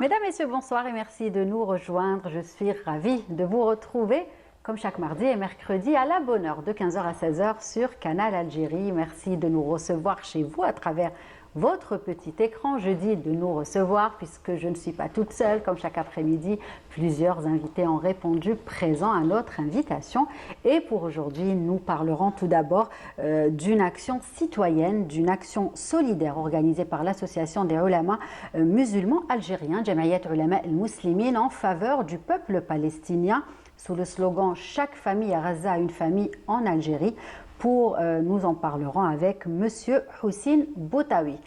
Mesdames, Messieurs, bonsoir et merci de nous rejoindre. Je suis ravie de vous retrouver comme chaque mardi et mercredi à la bonne heure de 15h à 16h sur Canal Algérie. Merci de nous recevoir chez vous à travers votre petit écran. Je dis de nous recevoir puisque je ne suis pas toute seule. Comme chaque après-midi, plusieurs invités ont répondu présents à notre invitation. Et pour aujourd'hui, nous parlerons tout d'abord d'une action citoyenne, d'une action solidaire organisée par l'association des ulama musulmans algériens, Jamaïat Ulama al-Muslimin, en faveur du peuple palestinien sous le slogan Chaque famille à Gaza a une famille en Algérie. Nous en parlerons avec Monsieur Houssine Boutaoui.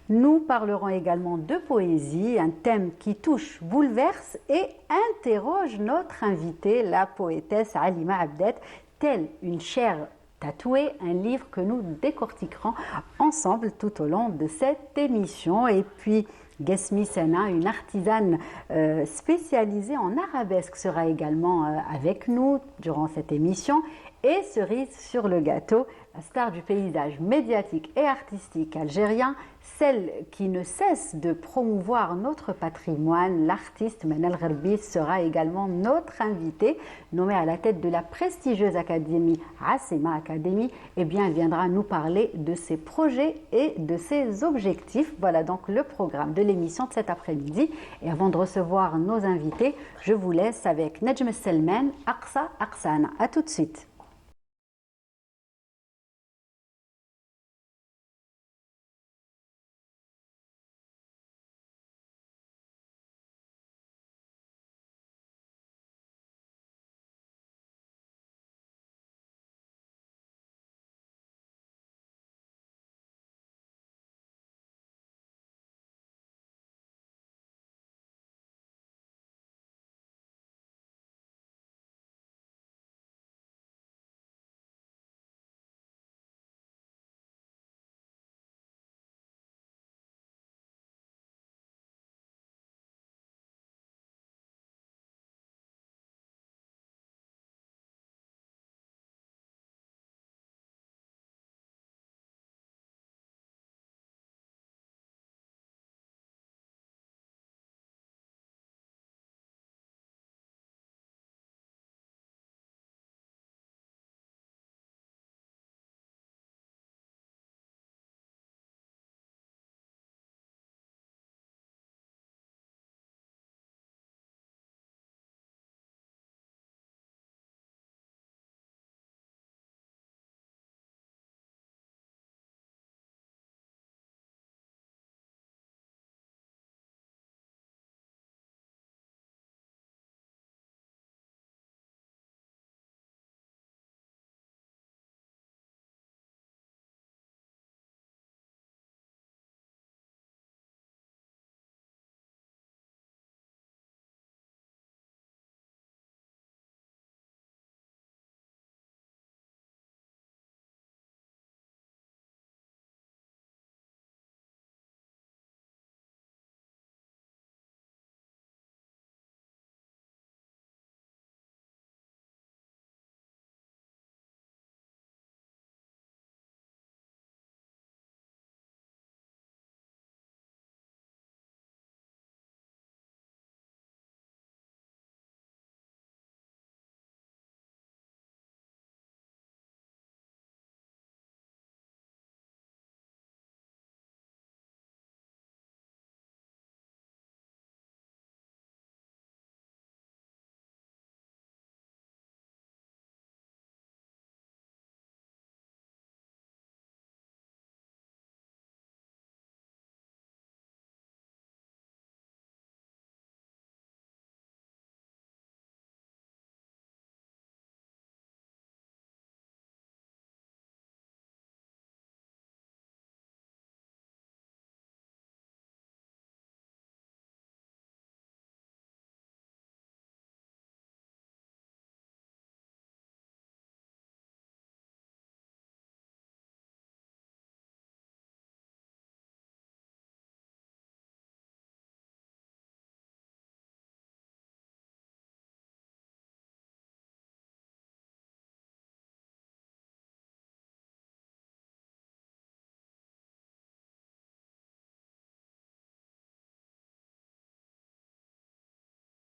Nous parlerons également de poésie, un thème qui touche, bouleverse et interroge notre invitée, la poétesse Alima Abdet, telle une chair tatouée, un livre que nous décortiquerons ensemble tout au long de cette émission. Et puis, Gesmi Sena, une artisane spécialisée en arabesque, sera également avec nous durant cette émission. Et cerise sur le gâteau, la star du paysage médiatique et artistique algérien, celle qui ne cesse de promouvoir notre patrimoine, l'artiste Manal Gherbi sera également notre invitée, nommée à la tête de la prestigieuse académie Assema Academy. Eh bien, elle viendra nous parler de ses projets et de ses objectifs. Voilà donc le programme de l'émission de cet après-midi. Et avant de recevoir nos invités, je vous laisse avec Nejm Selman, Aqsa Aqsana. A tout de suite.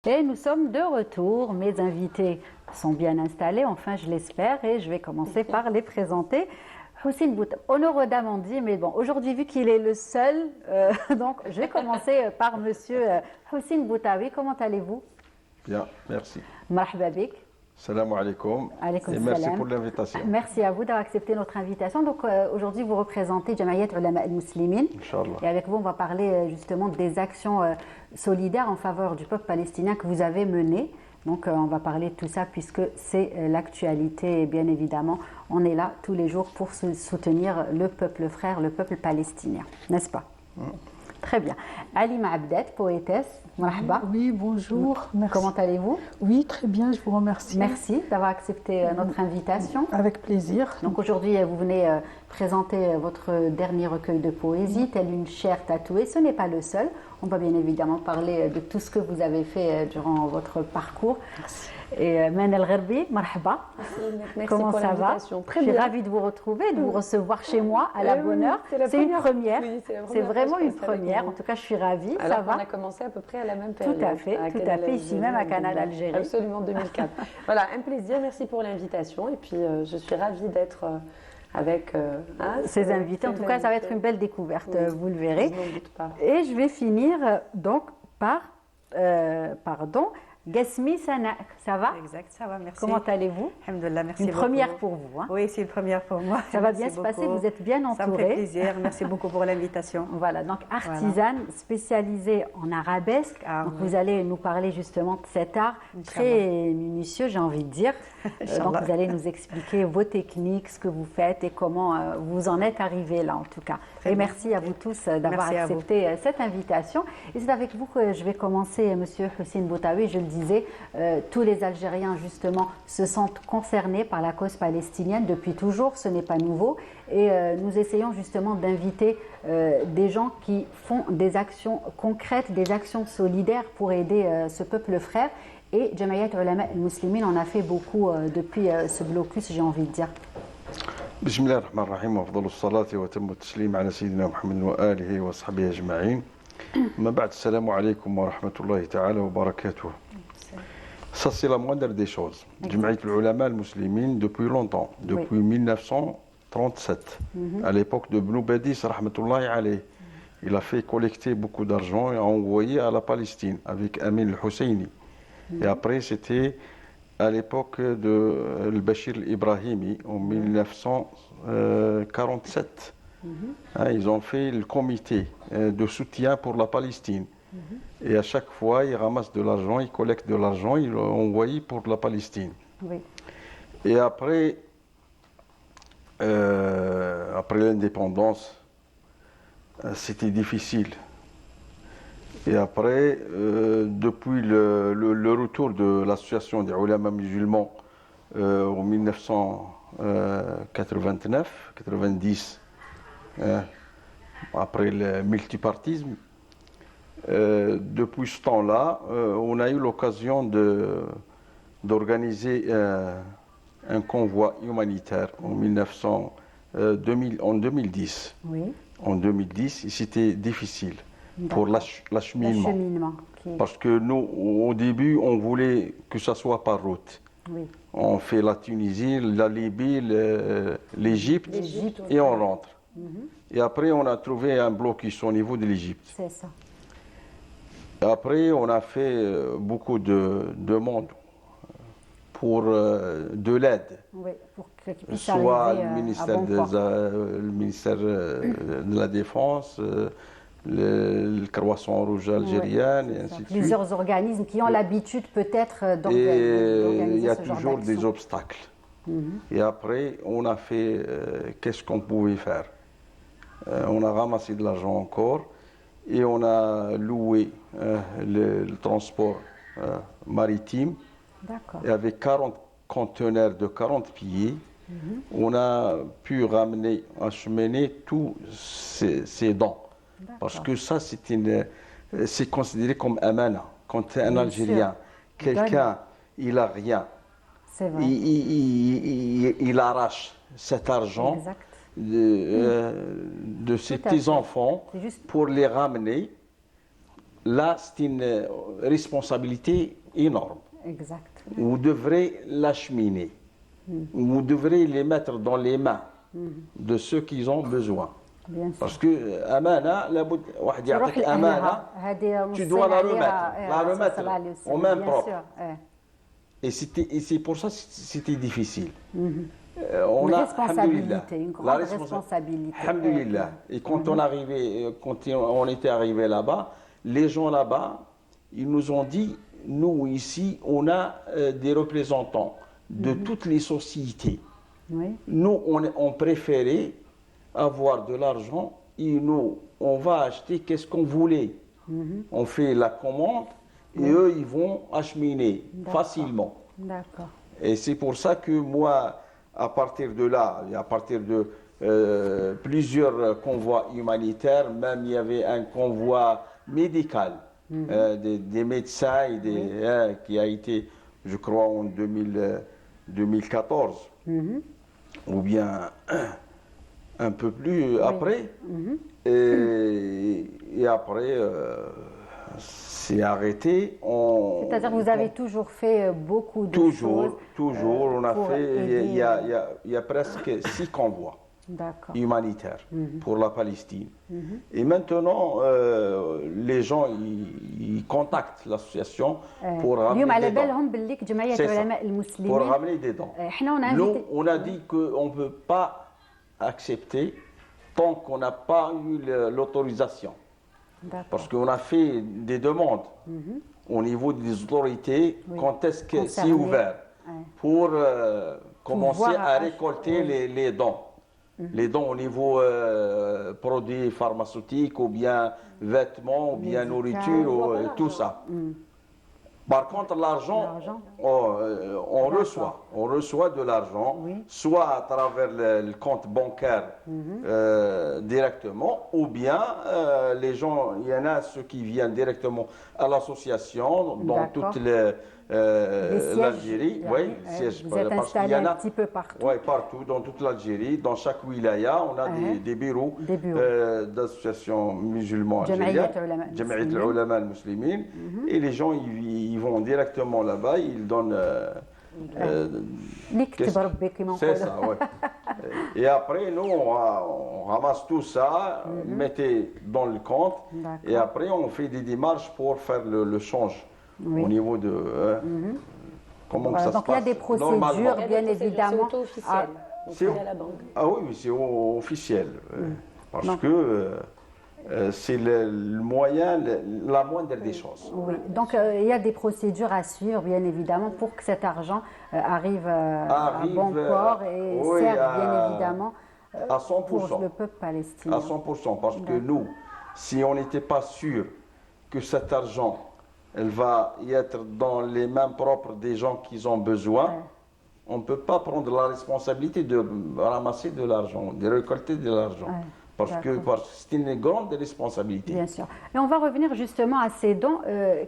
Et nous sommes de retour. Mes invités sont bien installés, enfin je l'espère, et je vais commencer par les présenter. Houssine Bouta, honneur aux dames on dit, mais bon, aujourd'hui vu qu'il est le seul, donc je vais commencer par monsieur Houssine Boutaoui. Comment allez-vous? Bien, merci. Marhaba bik. Salam alaikum. Alaykoum Et merci salam. pour l'invitation. Merci à vous d'avoir accepté notre invitation. Donc aujourd'hui, vous représentez Jama'iyat Ulama al-Muslimin. Inch'Allah. Et avec vous, on va parler justement des actions solidaires en faveur du peuple palestinien que vous avez menées. Donc on va parler de tout ça puisque c'est l'actualité. Et bien évidemment, on est là tous les jours pour soutenir le peuple frère, le peuple palestinien. N'est-ce pas? Très bien. Alima Abdet, poétesse. Marhaba. Oui, bonjour. Merci. Comment allez-vous? Oui, très bien, je vous remercie. Merci d'avoir accepté notre invitation. Avec plaisir. Donc aujourd'hui, vous venez présenter votre dernier recueil de poésie, telle une chair tatouée. Ce n'est pas le seul. On va bien évidemment parler de tout ce que vous avez fait durant votre parcours. Merci. Et Men El Gherbi, marhaba. Merci Comment pour ça va? l'invitation. Très Je suis bien. ravie de vous retrouver, de vous recevoir chez moi à la bonne heure. C'est une première. Oui, c'est la C'est première vraiment fois que une je passe avec première. vous. En tout cas, je suis ravie. Alors Ça qu'on va? a commencé à peu près à la même période. Tout à fait, ici même à Canal Algérie. Absolument, 2004. Voilà, un plaisir, merci pour l'invitation. Et puis, je suis ravie d'être avec Ces invités. En tout cas, ça va être une belle découverte, Oui, vous le verrez. je n'en doute pas. Et je vais finir donc par, Gasmi Sana. Ça va? Exact, ça va, merci. Comment allez-vous? Alhamdulillah, merci Une beaucoup. première pour vous. Hein? Oui, c'est une première pour moi. Ça va Merci bien se passer, beaucoup. vous êtes bien Ça me fait entourée. plaisir, merci beaucoup pour l'invitation. Voilà, donc artisane spécialisée en arabesque. Ah, donc oui. vous allez nous parler justement de cet art très minutieux, j'ai envie de dire. Donc Inch'Allah. vous allez nous expliquer vos techniques, ce que vous faites et comment vous en êtes arrivé là en tout cas. Très et bien. merci à vous tous d'avoir Merci à vous. accepté cette invitation. Et c'est avec vous que je vais commencer, Monsieur Houssine Boutaoui. Je le disais, tous les Algériens justement se sentent concernés par la cause palestinienne depuis toujours, ce n'est pas nouveau. Et nous essayons justement d'inviter des gens qui font des actions concrètes, des actions solidaires pour aider ce peuple frère. Et Jama'iyat Ulama al-Muslimin en a fait beaucoup depuis ce blocus, j'ai envie de dire. بسم الله الرحمن الرحيم وافضل الصلاه وتم التسليم على سيدنا محمد واله وصحبه اجمعين. ما بعد السلام عليكم ورحمه الله تعالى وبركاته. Ça c'est la moindre des choses. Jamaïat al-Ulama al-Muslimin depuis longtemps, depuis 1937, à l'époque de Ibn Badis rahmatullahi alayh. Il a fait collecter beaucoup d'argent et a envoyé à la Palestine avec Amin al-Husseini. Et après, c'était à l'époque de Bachir al-Ibrahimi en 1947. Hein, ils ont fait le comité de soutien pour la Palestine. Et à chaque fois, ils ramassent de l'argent, ils collectent de l'argent, ils l'ont envoyé pour la Palestine. Oui. Et après, après l'indépendance, c'était difficile. Et après, depuis le retour de l'association des ulama musulmans en 1989-90, après le multipartisme, depuis ce temps-là, on a eu l'occasion d'organiser un convoi humanitaire en 2010. Oui. En 2010, et c'était difficile pour l'acheminement. L'acheminement. Parce que nous, au début, on voulait que ça soit par route. Oui. On fait la Tunisie, la Libye, l'Égypte, et on rentre. Et après, on a trouvé un blocus au niveau de l'Égypte. C'est ça. Après, on a fait beaucoup de demandes pour de l'aide. Oui, pour qu'ils puissent Soit arriver le ministère, à bon port. le ministère de la Défense, le Croissant Rouge algérien, et ainsi de suite. Plusieurs organismes qui ont l'habitude peut-être Et d'organiser il y a ce genre toujours des d'action. obstacles. Et après, on a fait qu'est-ce qu'on pouvait faire. On a ramassé de l'argent encore et on a loué le transport maritime. D'accord. Et avec 40 conteneurs de 40 pieds, on a pu ramener, acheminer tous ces dons. Parce que ça, c'est considéré comme un mana. Quand tu es un Bien Algérien, sûr. quelqu'un, il n'a rien, C'est vrai. il arrache cet argent Exact. de ses Tout à fait. petits-enfants C'est juste- pour les ramener là, c'est une responsabilité énorme. Exact. Vous devrez l'acheminer. Vous devrez les mettre dans les mains de ceux qui ont besoin. Bien sûr. Parce que amana, واحد يعطيك amana, tu dois la remettre aux mains propres. Et c'est pour ça que c'était difficile. On Une a, responsabilité, une grande responsabilité. Alhamdulillah. Et quand on était arrivé là-bas, les gens là-bas, ils nous ont dit, nous ici, on a des représentants de toutes les sociétés. Oui. Nous, on préférait avoir de l'argent et nous, on va acheter qu'est-ce qu'on voulait. On fait la commande et eux, ils vont acheminer facilement. D'accord. Et c'est pour ça que moi, à partir de là, et à partir de plusieurs convois humanitaires, même il y avait un convoi médical des médecins et qui a été, je crois, en 2014, ou bien un peu plus après. Et après, c'est arrêté. C'est-à-dire que vous avez toujours fait beaucoup de choses. Toujours, on a pour fait, aider, il y a presque 6 convois humanitaires pour la Palestine. Et maintenant, les gens, ils contactent l'association pour ramener des dons. C'est ça, pour ramener des dons. Nous, on a dit qu'on ne peut pas accepter tant qu'on n'a pas eu l'autorisation. Parce qu'on a fait des demandes au niveau des autorités, quand est-ce que c'est ouvert, pour commencer à récolter les dons. Les dons au niveau produits pharmaceutiques, ou bien vêtements, ou bien nourriture, tout ça. Par contre, l'argent, on reçoit de l'argent, soit à travers le compte bancaire directement, ou bien les gens, il y en a ceux qui viennent directement à l'association dans toute l'Algérie. Oui, vous êtes installés un petit peu partout. Oui, partout, dans toute l'Algérie. Dans chaque wilaya, on a des bureaux d'associations musulmanes algériennes, Jamiat al-Ulama al-Muslimin, et les gens, ils vont directement là-bas, ils donnent... c'est ça, oui. Et après, nous, on ramasse tout ça, mettez dans le compte, et après, on fait des démarches pour faire le change au niveau de... comment ça se passe. Donc, il y a des procédures, bien évidemment. C'est auto-officiel. C'est à la banque. Ah oui, c'est officiel. Parce que c'est le moyen, la moindre des choses. Oui, donc il y a des procédures à suivre, bien évidemment, pour que cet argent arrive à bon port et serve, bien évidemment, à 100%, pour le peuple palestinien. À 100%, parce que nous, si on n'était pas sûr que cet argent, elle va y être dans les mains propres des gens qui ont besoin, on ne peut pas prendre la responsabilité de ramasser de l'argent, de récolter de l'argent. Parce que c'est une grande responsabilité. Bien sûr. Et on va revenir justement à ces dons.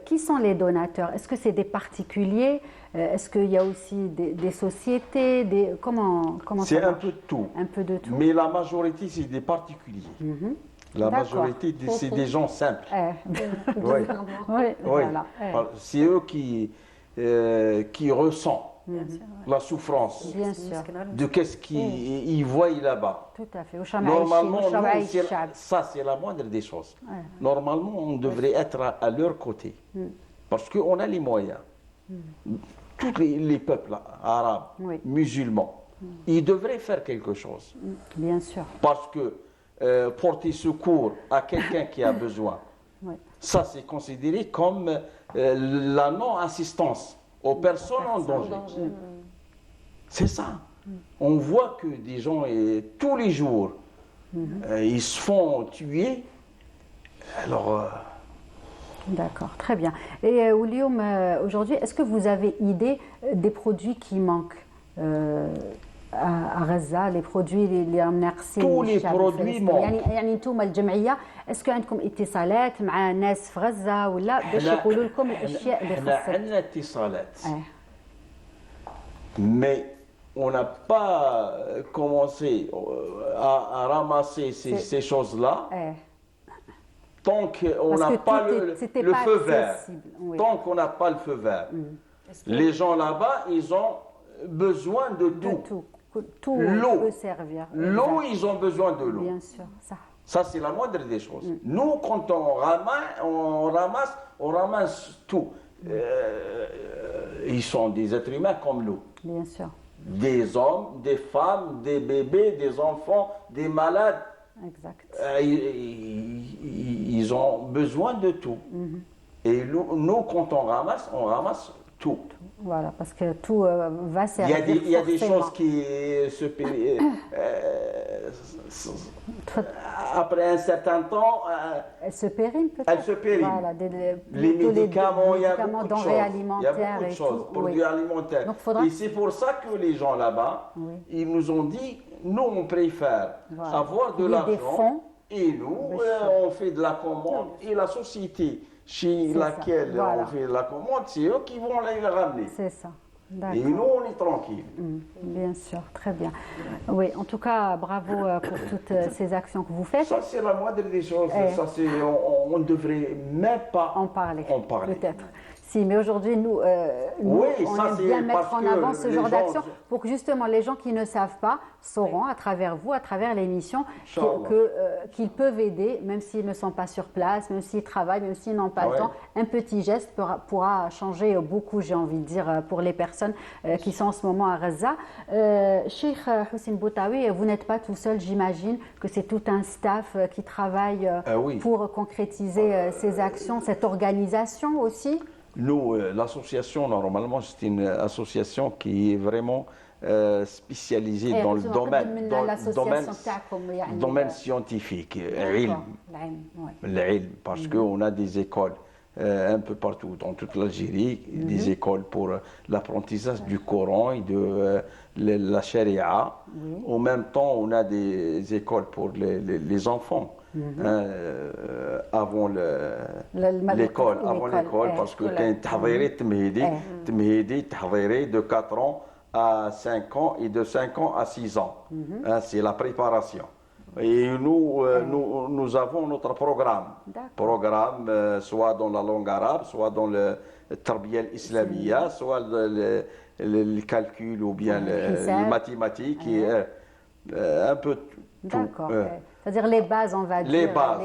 Qui sont les donateurs? Est-ce que c'est des particuliers? Est-ce qu'il y a aussi des sociétés? Comment c'est un peu de tout. Un peu de tout. Mais la majorité, c'est des particuliers. La majorité, c'est des gens simples. Oui. Voilà. C'est eux qui ressentent la souffrance de qu'est-ce qu'ils voient là-bas. Tout à fait. Normalement, ça c'est la moindre des choses. Normalement, on devrait être à leur côté. Parce qu'on a les moyens. Tous les peuples arabes, musulmans, ils devraient faire quelque chose. Bien sûr. Parce que porter secours à quelqu'un qui a besoin, ça c'est considéré comme la non-assistance aux personnes en danger. C'est ça. On voit que des gens, tous les jours, ils se font tuer. Alors... D'accord, très bien. Et William, aujourd'hui, est-ce que vous avez idée des produits qui manquent à Gaza, les produits اللي ناقصين؟ tous les produits manquent. يعني انتم الجمعيه اسكو عندكم اتصالات مع ناس في غزه ولا باش يقولوا لكم الاشياء اللي احنا خاصك؟ عندنا اتصالات. Mais on n'a pas commencé à ramasser ces choses-là tant qu'on Parce n'a que pas c'était le pas feu vert, accessible, oui. tant qu'on n'a pas le feu vert, Est-ce que- les gens là-bas, ils ont besoin de De tout. tout. Tout L'eau. peut servir. L'eau, Exact. ils ont besoin de l'eau. Bien sûr, ça. Ça, c'est la moindre des choses. Nous, quand on ramasse tout. Ils sont des êtres humains comme nous. Bien sûr. Des hommes, des femmes, des bébés, des enfants, des malades. Exact. Ils ont besoin de tout. Et nous, quand on ramasse tout. Voilà, parce que tout va Il servir. y a des forcément. choses qui se après un certain temps, Elle se périme peut-être. Elle se périme. Voilà, les tous médicaments, il y a médicaments, beaucoup de denrées choses. Il y a alimentaires beaucoup de et choses, tout. produits Oui. alimentaires. Donc, faudra- Et c'est pour ça que les gens là-bas, Oui. ils nous ont dit, nous, on préfère Voilà. avoir de Il y a des l'argent fonds. et nous, Bien sûr. on fait de la commande et la société chez C'est ça, laquelle voilà. on fait de la commande, c'est eux qui vont les ramener. C'est ça. Et D'accord. nous, on est tranquille. Bien sûr, très bien. Oui, en tout cas, bravo pour toutes ces actions que vous faites. Ça, c'est la moindre des choses. Eh. Ça, on ne devrait même pas En parler, peut-être. Si, mais aujourd'hui, nous, Oui, on ça, aime c'est bien mettre parce en que avant ce les genre gens- d'action pour que justement les gens qui ne savent pas sauront à travers vous, à travers l'émission, Inch'Allah. qu'ils peuvent aider, même s'ils ne sont pas sur place, même s'ils travaillent, même s'ils n'ont pas le Ouais. temps. Un petit geste pourra changer beaucoup, j'ai envie de dire, pour les personnes qui sont en ce moment à Gaza. Cheikh Houssine Boutaoui, vous n'êtes pas tout seul, j'imagine que c'est tout un staff qui travaille Oui. pour concrétiser ces actions, cette organisation aussi. Nous, l'association, normalement, c'est une association qui est vraiment spécialisée dans le domaine scientifique, ilm, parce qu'on a des écoles un peu partout, dans toute l'Algérie, des écoles pour l'apprentissage du Coran et de la charia. En même temps, on a des écoles pour les quand avant l'école, parce que تحضيري de 4 ans à 5 ans et de 5 ans à 6 ans. C'est la préparation. Et nous avons notre programme. Soit dans la langue arabe, soit dans le tarbiya islamia, soit le calcul ou bien les mathématiques, et un peu tout. D'accord. C'est-à-dire les bases, on va dire. Les bases.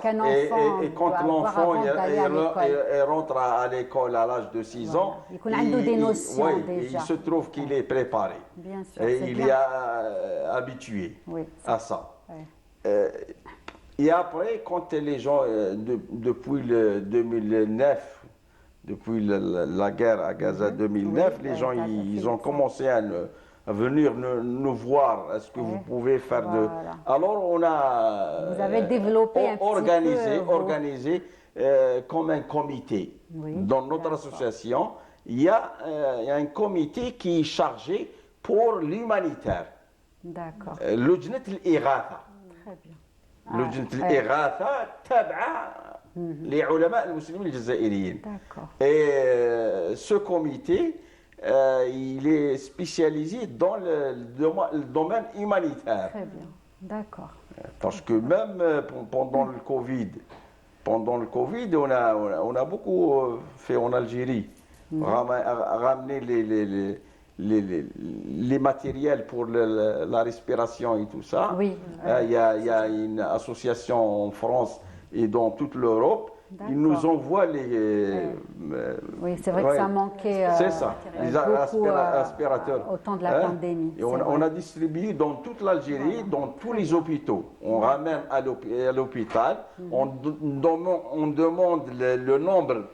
Qu'un enfant Et quand doit l'enfant avoir avant d'aller à l'école. il rentre à l'école à l'âge de 6 ans, Il a des notions oui, déjà. il se trouve qu'il est préparé. Bien sûr, Et c'est il bien. est habitué Oui, à ça. Ouais. Et après, quand les gens, depuis le 2009, depuis la guerre à Gaza 2009, Oui, les gens Gaza, ils c'est ont ça. commencé à venir nous voir. Est-ce que vous pouvez faire Voilà. Alors on a Vous avez développé un petit peu, organisé comme un comité. Oui, Dans notre d'accord. association, il y a un comité qui est chargé pour l'humanitaire. D'accord. لجنة الإغاثة. Très bien. لجنة الإغاثة تابعة لعلماء المسلمين الجزائريين. D'accord. Et ce comité, il est spécialisé dans le domaine humanitaire. Très bien. D'accord. Parce que même pendant le Covid, on a beaucoup fait en Algérie, ramener les matériels pour la respiration et tout ça. Oui. Il y a une association en France et dans toute l'Europe. D'accord. Ils nous envoient Oui, c'est vrai que ça manquait c'est ça, les beaucoup, aspirateurs. au temps de la pandémie. Et on a distribué dans toute l'Algérie, dans tous les hôpitaux. On ramène à l'hôpital, on demande le nombre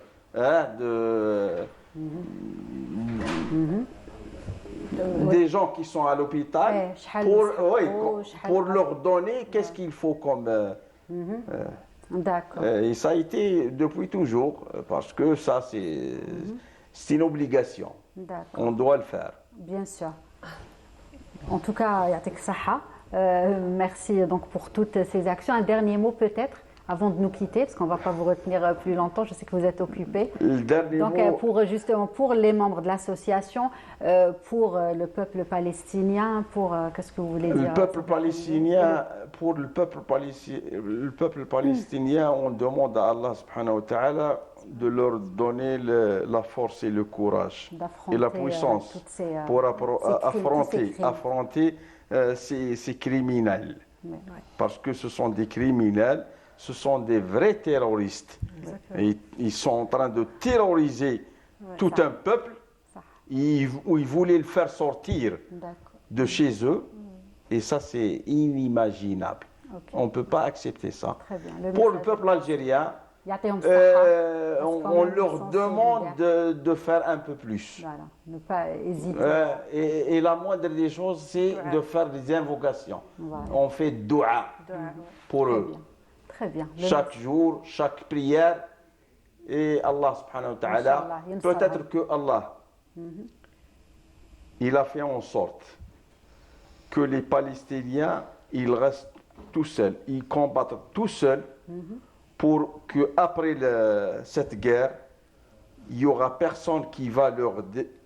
des gens qui sont à l'hôpital pour leur donner qu'est-ce qu'il faut comme... D'accord. Et ça a été depuis toujours, parce que ça, c'est une obligation. D'accord. On doit le faire. Bien sûr. En tout cas, Yatek Saha, merci donc pour toutes ces actions. Un dernier mot peut-être avant de nous quitter, parce qu'on ne va pas vous retenir plus longtemps, je sais que vous êtes occupés. Le dernier Donc, mot, pour les membres de l'association, pour le peuple palestinien, qu'est-ce que vous voulez dire? le peuple palestinien, pour le peuple palestinien, on demande à Allah subhanahu wa ta'ala de leur donner la force et le courage et la puissance toutes ces, pour tous ces crimes. affronter ces criminels. Ouais. Parce que ce sont des criminels, ce sont des vrais terroristes. Et ils sont en train de terroriser tout un peuple. Où ils voulaient le faire sortir D'accord. de chez eux. Et ça, c'est inimaginable. Ok. On ne peut pas accepter ça. Très bien. Pour le peuple algérien, Yatehom on Saha, leur demande de faire un peu plus. Voilà, ne pas hésiter. Et la moindre des choses, c'est de faire des invocations. Voilà. On fait dua pour Très eux. bien. Très bien. Chaque jour, chaque prière. Et Allah subhanahu wa ta'ala, Inch'Allah, Inch'Allah. peut-être que Allah, il a fait en sorte que les Palestiniens, ils restent tout seuls, ils combattent tout seuls pour qu'après cette guerre, il n'y aura personne qui va leur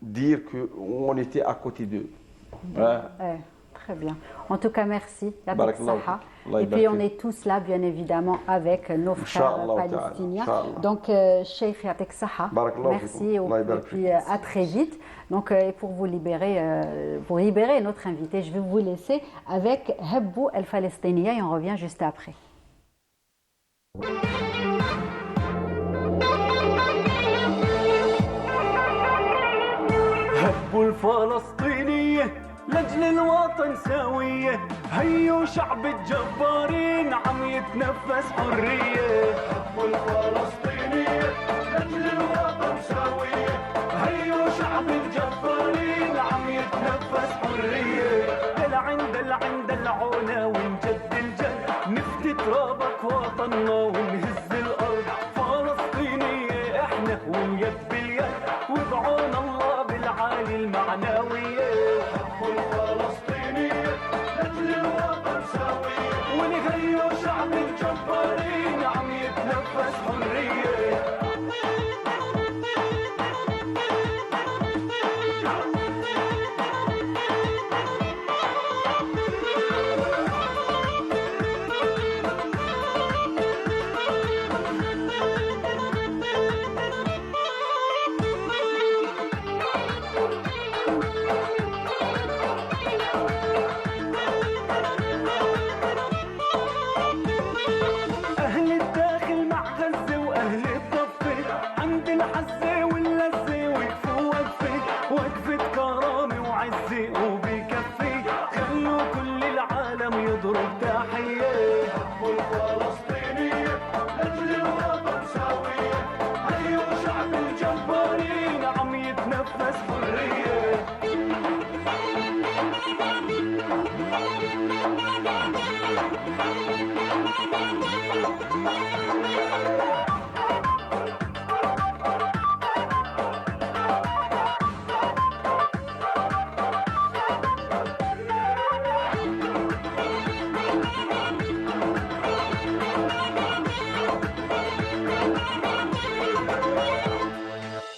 dire qu'on était à côté d'eux. Hein? Ouais, très bien. En tout cas, merci. Barakallahu Saha. fik. Allah Et puis, on yabarak est tous là, bien évidemment, avec nos frères Inch'Allah palestiniens. ta'ala. Inch'Allah. Donc, Cheikh Yatek Saha, Barakallahu merci. fikum. Allah Et yabarak puis, à très vite. Donc, et pour vous libérer notre invité, je vais vous laisser avec Hebbou el-Falestiniya et on revient juste après. هبوا الفلسطينية لأجل الوطن سوية هيو شعب الجبارين عم يتنفس حرية هبوا الفلسطينية لأجل الوطن سوية هيو شعب الجبارين عم يتنفس حرية العند العلا ونجد الجد نفدي ترابك وطننا ونهز الأرض فلسطينية احنا واليد باليد وبعون الله بالعالي المعنوية حب الفلسطينية لأجل الوطن سوية ونهيو شعب الجبارين عم يتنفس حرية أهل الداخل مع غزة وأهل الضفة عند الحزة واللزة وقفوا وقفة كرامة وعزة وبكفي خلوا كل العالم يضرب تحية حبوا الفلسطينية لأجل الوطن سوية هيو شعب الجبارين عم يتنفس حرية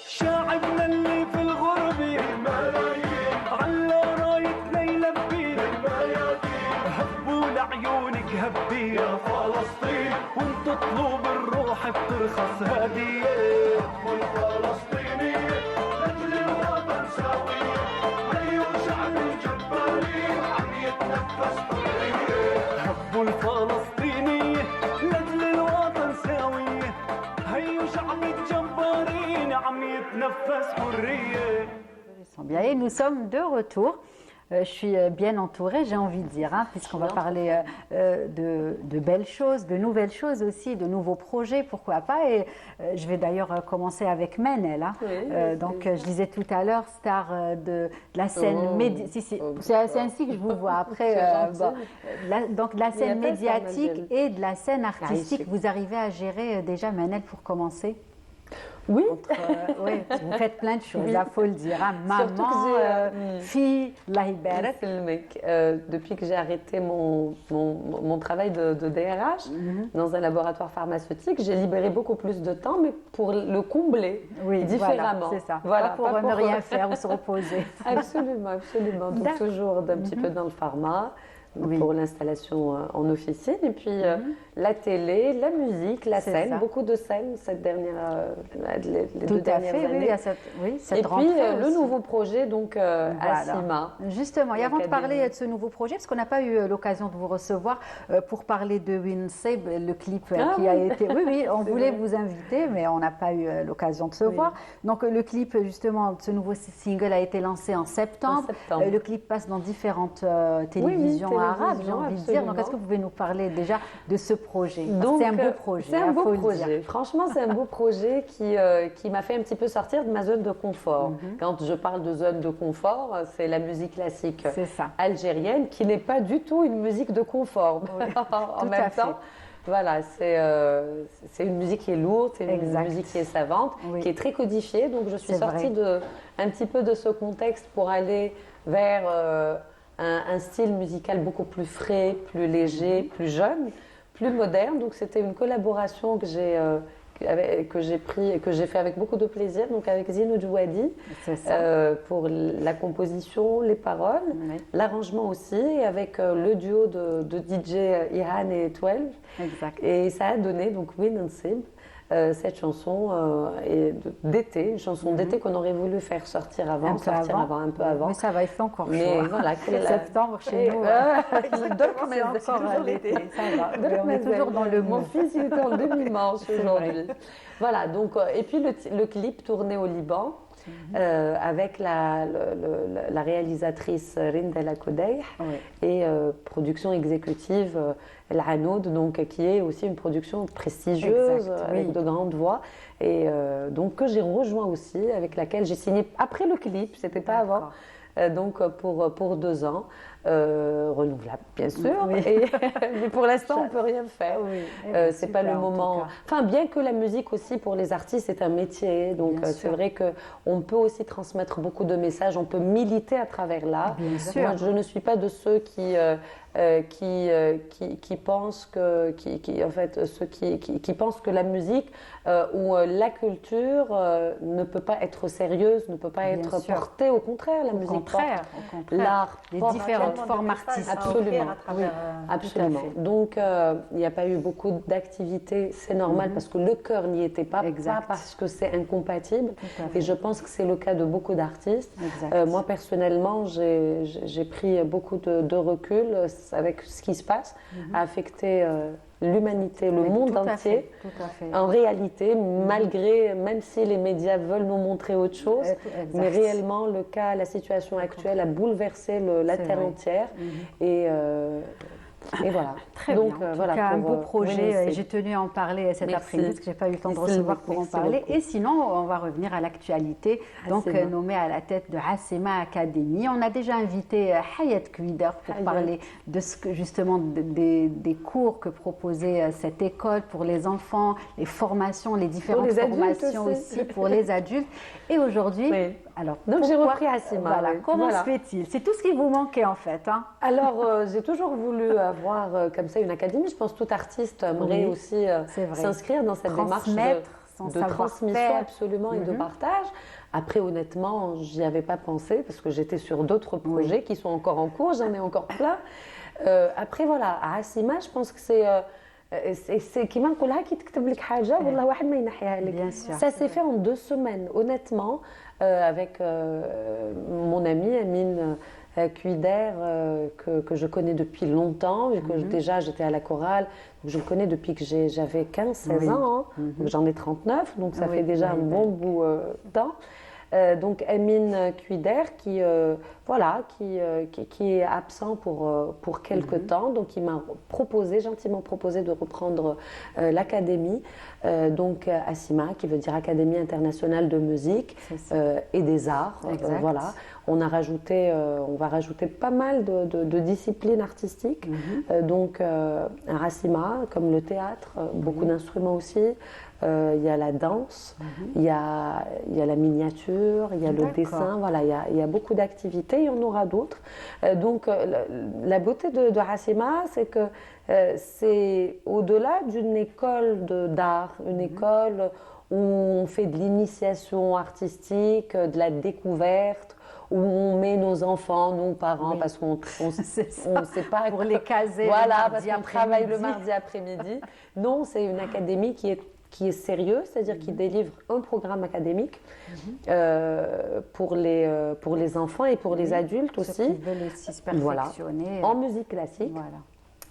شعبنا اللي في الغربة الملايين على رايتنا يلبي الميادين هبوا لعيونك هبي يا فلسطين وانت اطلب الروح بترخص هدية هبوا الفلسطينية لأجل الوطن سوية هيو شعب الجبارين عم يتنفس حرية هبوا الفلسطينية لأجل الوطن سوية هيو شعب الجبارين عم يتنفس حرية Ils sont bien. Et nous sommes de retour. Je suis bien entourée, j'ai envie de dire, hein, puisqu'on va parler de belles choses, de nouvelles choses aussi, de nouveaux projets, pourquoi pas. Et je vais d'ailleurs commencer avec Menel. Hein. Oui, Donc, je disais tout à l'heure, star de la scène médiatique. C'est ainsi que je vous vois. Après, donc de la scène médiatique et de la scène artistique, vous arrivez à gérer déjà, Menel, pour commencer? Oui, Oui, vous faites plein de choses, il faut le dire. Hein. Surtout que Maman, j'ai, fille, Allah يبارك. depuis que j'ai arrêté mon travail de DRH dans un laboratoire pharmaceutique, j'ai libéré beaucoup plus de temps, mais pour le combler Oui, différemment. voilà, c'est ça. Voilà, pas pour ne rien faire ou se reposer. Absolument, absolument. Donc D'accord. toujours un petit peu dans le pharma. Oui. Pour l'installation en officine, et puis la télé, la musique, la C'est scène, ça. beaucoup de scènes cette dernière, les Tout deux à dernières fait, années. oui, il y a cette, oui, cette Et puis rentrée le aussi. nouveau projet, donc Asima. Justement, et avant de L'Académie. parler de ce nouveau projet, parce qu'on n'a pas eu l'occasion de vous recevoir pour parler de Winseb, le clip Ah qui a oui. été. Oui, oui, on C'est voulait vrai. vous inviter, mais on n'a pas eu l'occasion de se Oui. voir. Donc le clip, justement, de ce nouveau single a été lancé en septembre. En septembre. Le clip passe dans différentes télévisions arabes, j'ai envie de dire. Donc est-ce que vous pouvez nous parler déjà de ce projet? Parce que c'est un beau projet. C'est un hein, beau faut le dire. projet. Franchement, c'est un beau projet qui m'a fait un petit peu sortir de ma zone de confort. Quand je parle de zone de confort, c'est la musique classique C'est ça. algérienne qui n'est pas du tout une musique de confort. en tout même à fait. temps, voilà, c'est une musique qui est lourde, c'est une Exact. musique qui est savante, Oui. qui est très codifiée. Donc je suis C'est sortie un petit peu de ce contexte pour aller vers un style musical beaucoup plus frais, plus léger, plus jeune, plus moderne. Donc c'était une collaboration que j'ai fait avec beaucoup de plaisir, donc avec Zino Djouadi C'est ça. pour la composition, les paroles, Oui. l'arrangement aussi, et avec le duo de DJ Ihan et 12. Exact. Et ça a donné donc Win Sib, cette chanson d'été, une chanson d'été qu'on aurait voulu faire sortir avant, Un peu sortir avant. avant, un peu avant. Mais ça va, il fait encore chaud. Mais hein. voilà, Septembre chez nous. C'est encore l'été. Ça va. Mais on est Mademoiselle, toujours dans le Mon mood. fils, il était en demi-manche C'est aujourd'hui. Voilà, donc, et puis le clip tourné au Liban avec la réalisatrice Rind El Akoudey Oui. et production exécutive El Hanoud, donc, qui est aussi une production prestigieuse Exact, avec oui. de grandes voix. Et donc, que j'ai rejoint aussi, avec laquelle j'ai signé après le clip, c'était pas avant. Donc pour 2 ans, renouvelable bien sûr, Oui. mais pour l'instant on peut rien faire. Oui. Eh ben, C'est pas le super, en tout moment. cas. Enfin, bien que la musique aussi pour les artistes c'est un métier, donc Bien c'est sûr. vrai que on peut aussi transmettre beaucoup de messages, on peut militer à travers l'art. Bien sûr. Moi, je ne suis pas de ceux qui pensent que, en fait, ceux qui pensent que la musique ou la culture ne peut pas être sérieuse, ne peut pas Bien être sûr. portée. Au contraire, la Au musique contraire, porte au contraire. l'art, Les porte différentes tellement de formes messages artistiques. à offrir Absolument. à travers, Absolument. fait. Donc, il n'y a pas eu beaucoup d'activités, c'est normal parce que le cœur n'y était pas, Exact. pas parce que c'est incompatible. Tout à fait. Et je pense que c'est le cas de beaucoup d'artistes. Exact. Moi, personnellement, j'ai pris beaucoup de recul avec ce qui se passe, a affecté l'humanité, le Mais monde tout à entier. fait, tout à fait. En réalité, même si les médias veulent nous montrer autre chose, Exact. mais réellement, la situation actuelle a bouleversé la C'est terre vrai. entière. Et voilà. Très Donc, bien. En tout voilà, cas, un pour, beau projet. Winner Et j'ai tenu à en parler cet Merci. après-midi parce que j'ai pas eu le temps de Merci recevoir beaucoup, pour en merci parler. beaucoup. Et sinon, on va revenir à l'actualité. Donc, Hassema. nommée à la tête de Hassema Academy. On a déjà invité Hayat Kouider pour Hayat. parler de ce que justement des cours que proposait cette école pour les enfants, les formations, les différentes les adultes formations aussi. aussi pour les adultes. Et aujourd'hui, Oui. alors Donc, j'ai pourquoi- repris Hassema, Voilà. oui. Comment Voilà. se fait-il? C'est tout ce qui vous manquait en fait. Hein. Alors, j'ai toujours voulu avoir comme ça une académie. Je pense que tout artiste aimerait Oui, aussi c'est vrai. s'inscrire dans cette démarche Transmettre son de savoir-faire. transmission absolument et de partage. Après, honnêtement, j'y avais pas pensé parce que j'étais sur d'autres projets qui sont encore en cours. J'en ai encore plein. Après, voilà, à Hassema, je pense que c'est كيما نقولها كي تكتب لك حاجه والله واحد ما ينحيها لك. Bien sûr. Ça s'est fait en 2 semaines, honnêtement, avec mon ami Amine Kouider, que je connais depuis longtemps, vu que déjà j'étais à la chorale, donc je le connais depuis que j'avais 15-16 Oui. ans, hein. Donc j'en ai 39, donc ça Oui, fait déjà oui, un bon bout de temps. Donc Amine Kouider qui est absent pour quelques temps, donc il m'a gentiment proposé de reprendre l'académie, donc Hassema, qui veut dire Académie internationale de musique C'est ça. et des arts. Exact. Voilà, on va rajouter pas mal de disciplines artistiques. Donc, un racima, comme le théâtre, beaucoup d'instruments aussi. Il y a la danse, il y a la miniature, il y a le dessin, voilà, il y a beaucoup d'activités, il y en aura d'autres. Donc la beauté de Racima, c'est que c'est au-delà d'une école d'art, une école où on fait de l'initiation artistique, de la découverte, où on met nos enfants, nos parents, parce qu'on ne sait pas pour les caser. Voilà, parce qu'on travaille le mardi après-midi. Non, c'est une académie qui est sérieux, c'est-à-dire qui délivre un programme académique pour les enfants et pour les adultes aussi. Ceux qui veulent aussi se perfectionner. En musique classique. Voilà.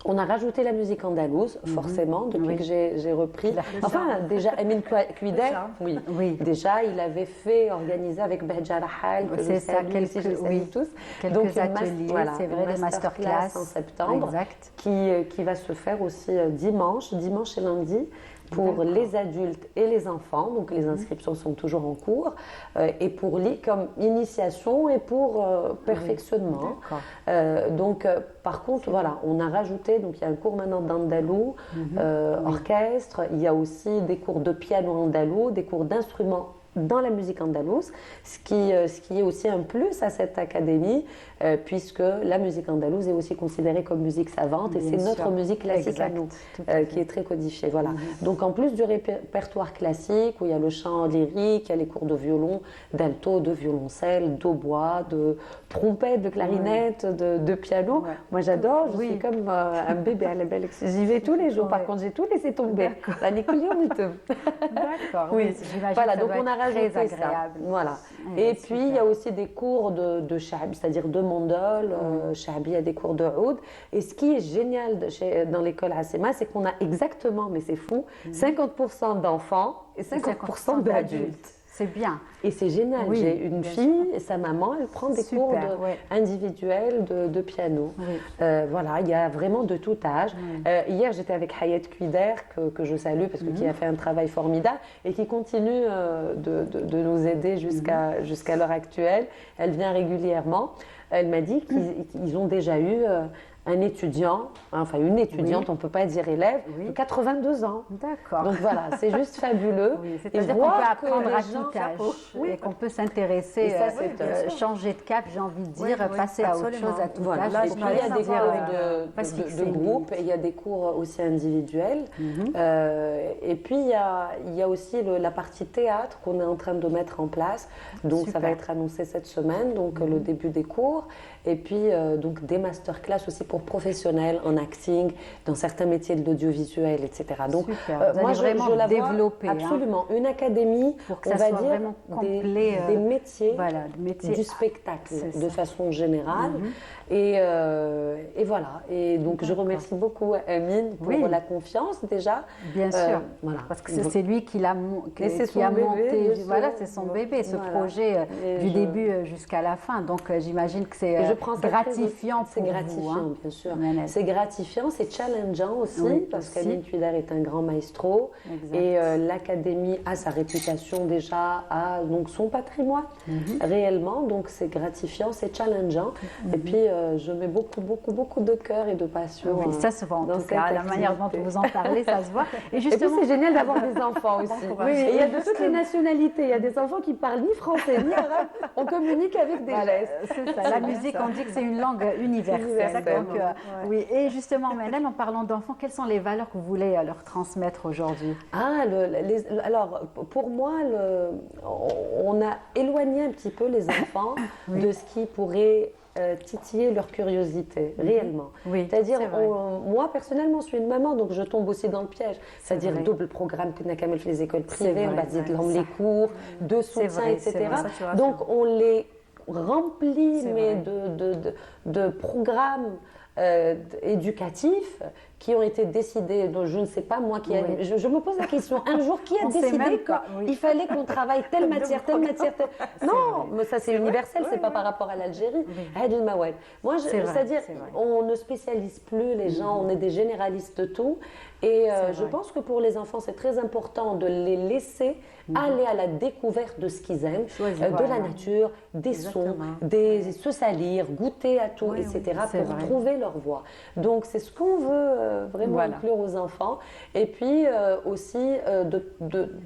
On a rajouté la musique andalouse, forcément, depuis que j'ai repris. Enfin, déjà, Emin Kouider, oui. Déjà, il avait organisé avec Behja Rahal, que je salue aussi, je salue tous. Quelques ateliers, c'est vrai, des masterclass en septembre, qui va se faire aussi dimanche et lundi, pour les adultes et les enfants. Donc les inscriptions sont toujours en cours, et pour comme initiation et pour perfectionnement. Donc par contre, voilà, on a rajouté, donc il y a un cours maintenant d'andalou, orchestre, il y a aussi des cours de piano andalou, des cours d'instruments dans la musique andalouse, ce qui est aussi un plus à cette académie, puisque la musique andalouse est aussi considérée comme musique savante, et c'est notre musique classique à nous, qui est très codifiée. Voilà. Donc en plus du répertoire classique, où il y a le chant lyrique, il y a les cours de violon, d'alto, de violoncelle, d'hautbois, de trompette, de clarinette, de piano. Moi j'adore, je suis comme un bébé à la belle. J'y vais tous les jours, par contre j'ai tout laissé tomber. La D'accord, oui, j'imagine. Voilà, donc on a rajouté très agréable. Ça. Voilà. Et puis il y a aussi des cours de sha'bi, c'est-à-dire de mandol. Sha'bi a des cours de oud. Et ce qui est génial dans l'école Racima, c'est qu'on a exactement, mais c'est fou, 50% d'enfants et 50% d'adultes. C'est bien. Et c'est génial. J'ai une fille et sa maman, elle prend des cours individuels de piano. Voilà, il y a vraiment de tout âge. Hier, j'étais avec Hayat Kouider, que je salue parce qui a fait un travail formidable et qui continue de nous aider jusqu'à l'heure actuelle. Elle vient régulièrement. Elle m'a dit qu'ils ont déjà eu un étudiant, enfin une étudiante, on ne peut pas dire élève, de 82 ans. D'accord. Donc voilà, c'est juste fabuleux. C'est-à-dire qu'on peut apprendre à tout âge et qu'on peut s'intéresser, changer de cap, j'ai envie de dire, passer à autre chose à tout âge. Et puis il y a des cours de groupe et il y a des cours aussi individuels. Et puis il y a aussi la partie théâtre qu'on est en train de mettre en place. Donc ça va être annoncé cette semaine, donc le début des cours. Et puis donc des masterclass aussi pour professionnels en acting, dans certains métiers de l'audiovisuel, etc. Donc moi je la développer vois absolument une académie pour que ça soit vraiment complet, des métiers, métiers du spectacle de façon générale. Et voilà. Et donc je remercie beaucoup Amine pour la confiance déjà. Bien sûr. Voilà. Parce que c'est lui qui a monté. Voilà, c'est son bébé, ce projet du début jusqu'à la fin. Donc j'imagine que c'est gratifiant pour vous. Bien sûr. C'est gratifiant, c'est challengeant aussi, parce qu'Amine Kouider est un grand maestro. Et l'académie a sa réputation déjà, a donc son patrimoine réellement. Donc c'est gratifiant, c'est challengeant. Et puis je mets beaucoup de cœur et de passion. Oui, ça se voit en tout cas, la manière dont vous en parlez, ça se voit. Et justement, c'est génial d'avoir des enfants aussi. Et il y a de toutes les nationalités. Il y a des enfants qui parlent ni français ni arabe. On communique avec des gestes. C'est ça. La musique, on dit que c'est une langue universelle. Donc, oui. Et justement, Manel, en parlant d'enfants, quelles sont les valeurs que vous voulez leur transmettre aujourd'hui? Alors, pour moi, on a éloigné un petit peu les enfants de ce qui pourrait titiller leur curiosité, réellement. C'est-à-dire, moi, personnellement, je suis une maman, donc je tombe aussi dans le piège. C'est-à-dire, double programme que n'a qu'à mettre les écoles privées, on va dire les cours, de soutien, etc. Donc, on les remplit, mais de programmes éducatifs qui ont été décidés, donc je ne sais pas moi qui a... Oui. Je me pose la question, un jour, qui a On sait décidé même pas, oui. qu'il fallait qu'on travaille telle matière, telle matière, Non, mais ça c'est universel, c'est pas par rapport à l'Algérie. Had el Mawad. Moi, C'est vrai, c'est-à-dire, c'est vrai. on ne spécialise plus les gens, on est des généralistes tout. Et je vrai. pense que pour les enfants, c'est très important de les laisser aller à la découverte de ce qu'ils aiment, Choisir, de la voilà. nature, des sons, Exactement. se salir, goûter à tout, etc. c'est pour vrai. trouver leur voie. Donc c'est ce qu'on veut vraiment Voilà. inclure aux enfants. Et puis aussi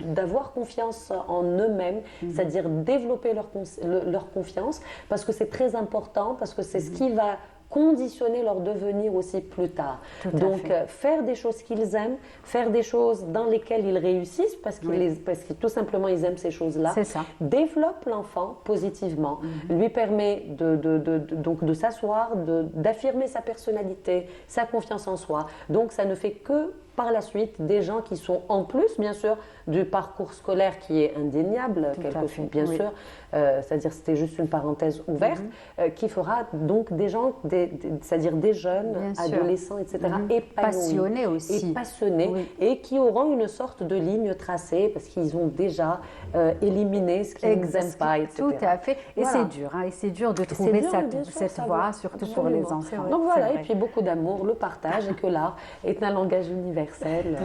d'avoir confiance en eux-mêmes, c'est-à-dire développer leur confiance, parce que c'est très important, parce que c'est ce qui va conditionner leur devenir aussi plus tard. Tout à Donc fait. faire des choses qu'ils aiment, faire des choses dans lesquelles ils réussissent parce que tout simplement ils aiment ces choses-là, C'est ça. développe l'enfant positivement, lui permet donc de s'asseoir, d'affirmer sa personnalité, sa confiance en soi. Donc ça ne fait que par la suite des gens qui sont en plus bien sûr du parcours scolaire qui est indéniable, bien oui. sûr, c'est-à-dire c'était juste une parenthèse ouverte, qui fera donc des gens, c'est-à-dire des jeunes, Bien sûr. adolescents, etc., épanouis, Passionnés aussi. et passionnés, Oui. et qui auront une sorte de ligne tracée parce qu'ils ont déjà éliminé ce qu'ils n'aiment pas, etc. Tout à fait. Et Voilà. c'est dur, hein, et c'est dur de trouver dur, cette, bien sûr, cette ça voie, va. surtout pour les Absolument. enfants. Donc C'est voilà, et vrai. puis beaucoup d'amour, le partage, et que l'art est un langage universel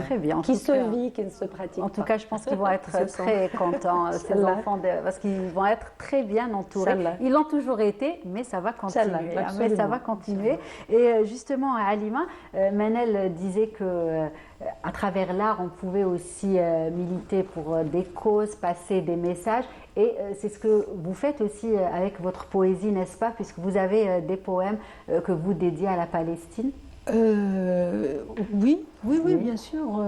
Très bien, en qui tout se cas. vit, qui ne se pratique En pas. tout cas, je pense qu'ils vont être Ce sont- très contents, ces Inch'Allah. enfants, parce qu'ils vont être très bien entourés. Inch'Allah. Ils l'ont toujours été, mais ça va continuer. Inch'Allah, hein, mais ça absolument. va continuer. Et justement, Alima, Manel disait que à travers l'art, on pouvait aussi militer pour des causes, passer des messages. Et c'est ce que vous faites aussi avec votre poésie, n'est-ce pas? Puisque vous avez des poèmes que vous dédiez à la Palestine. Oui, bien sûr.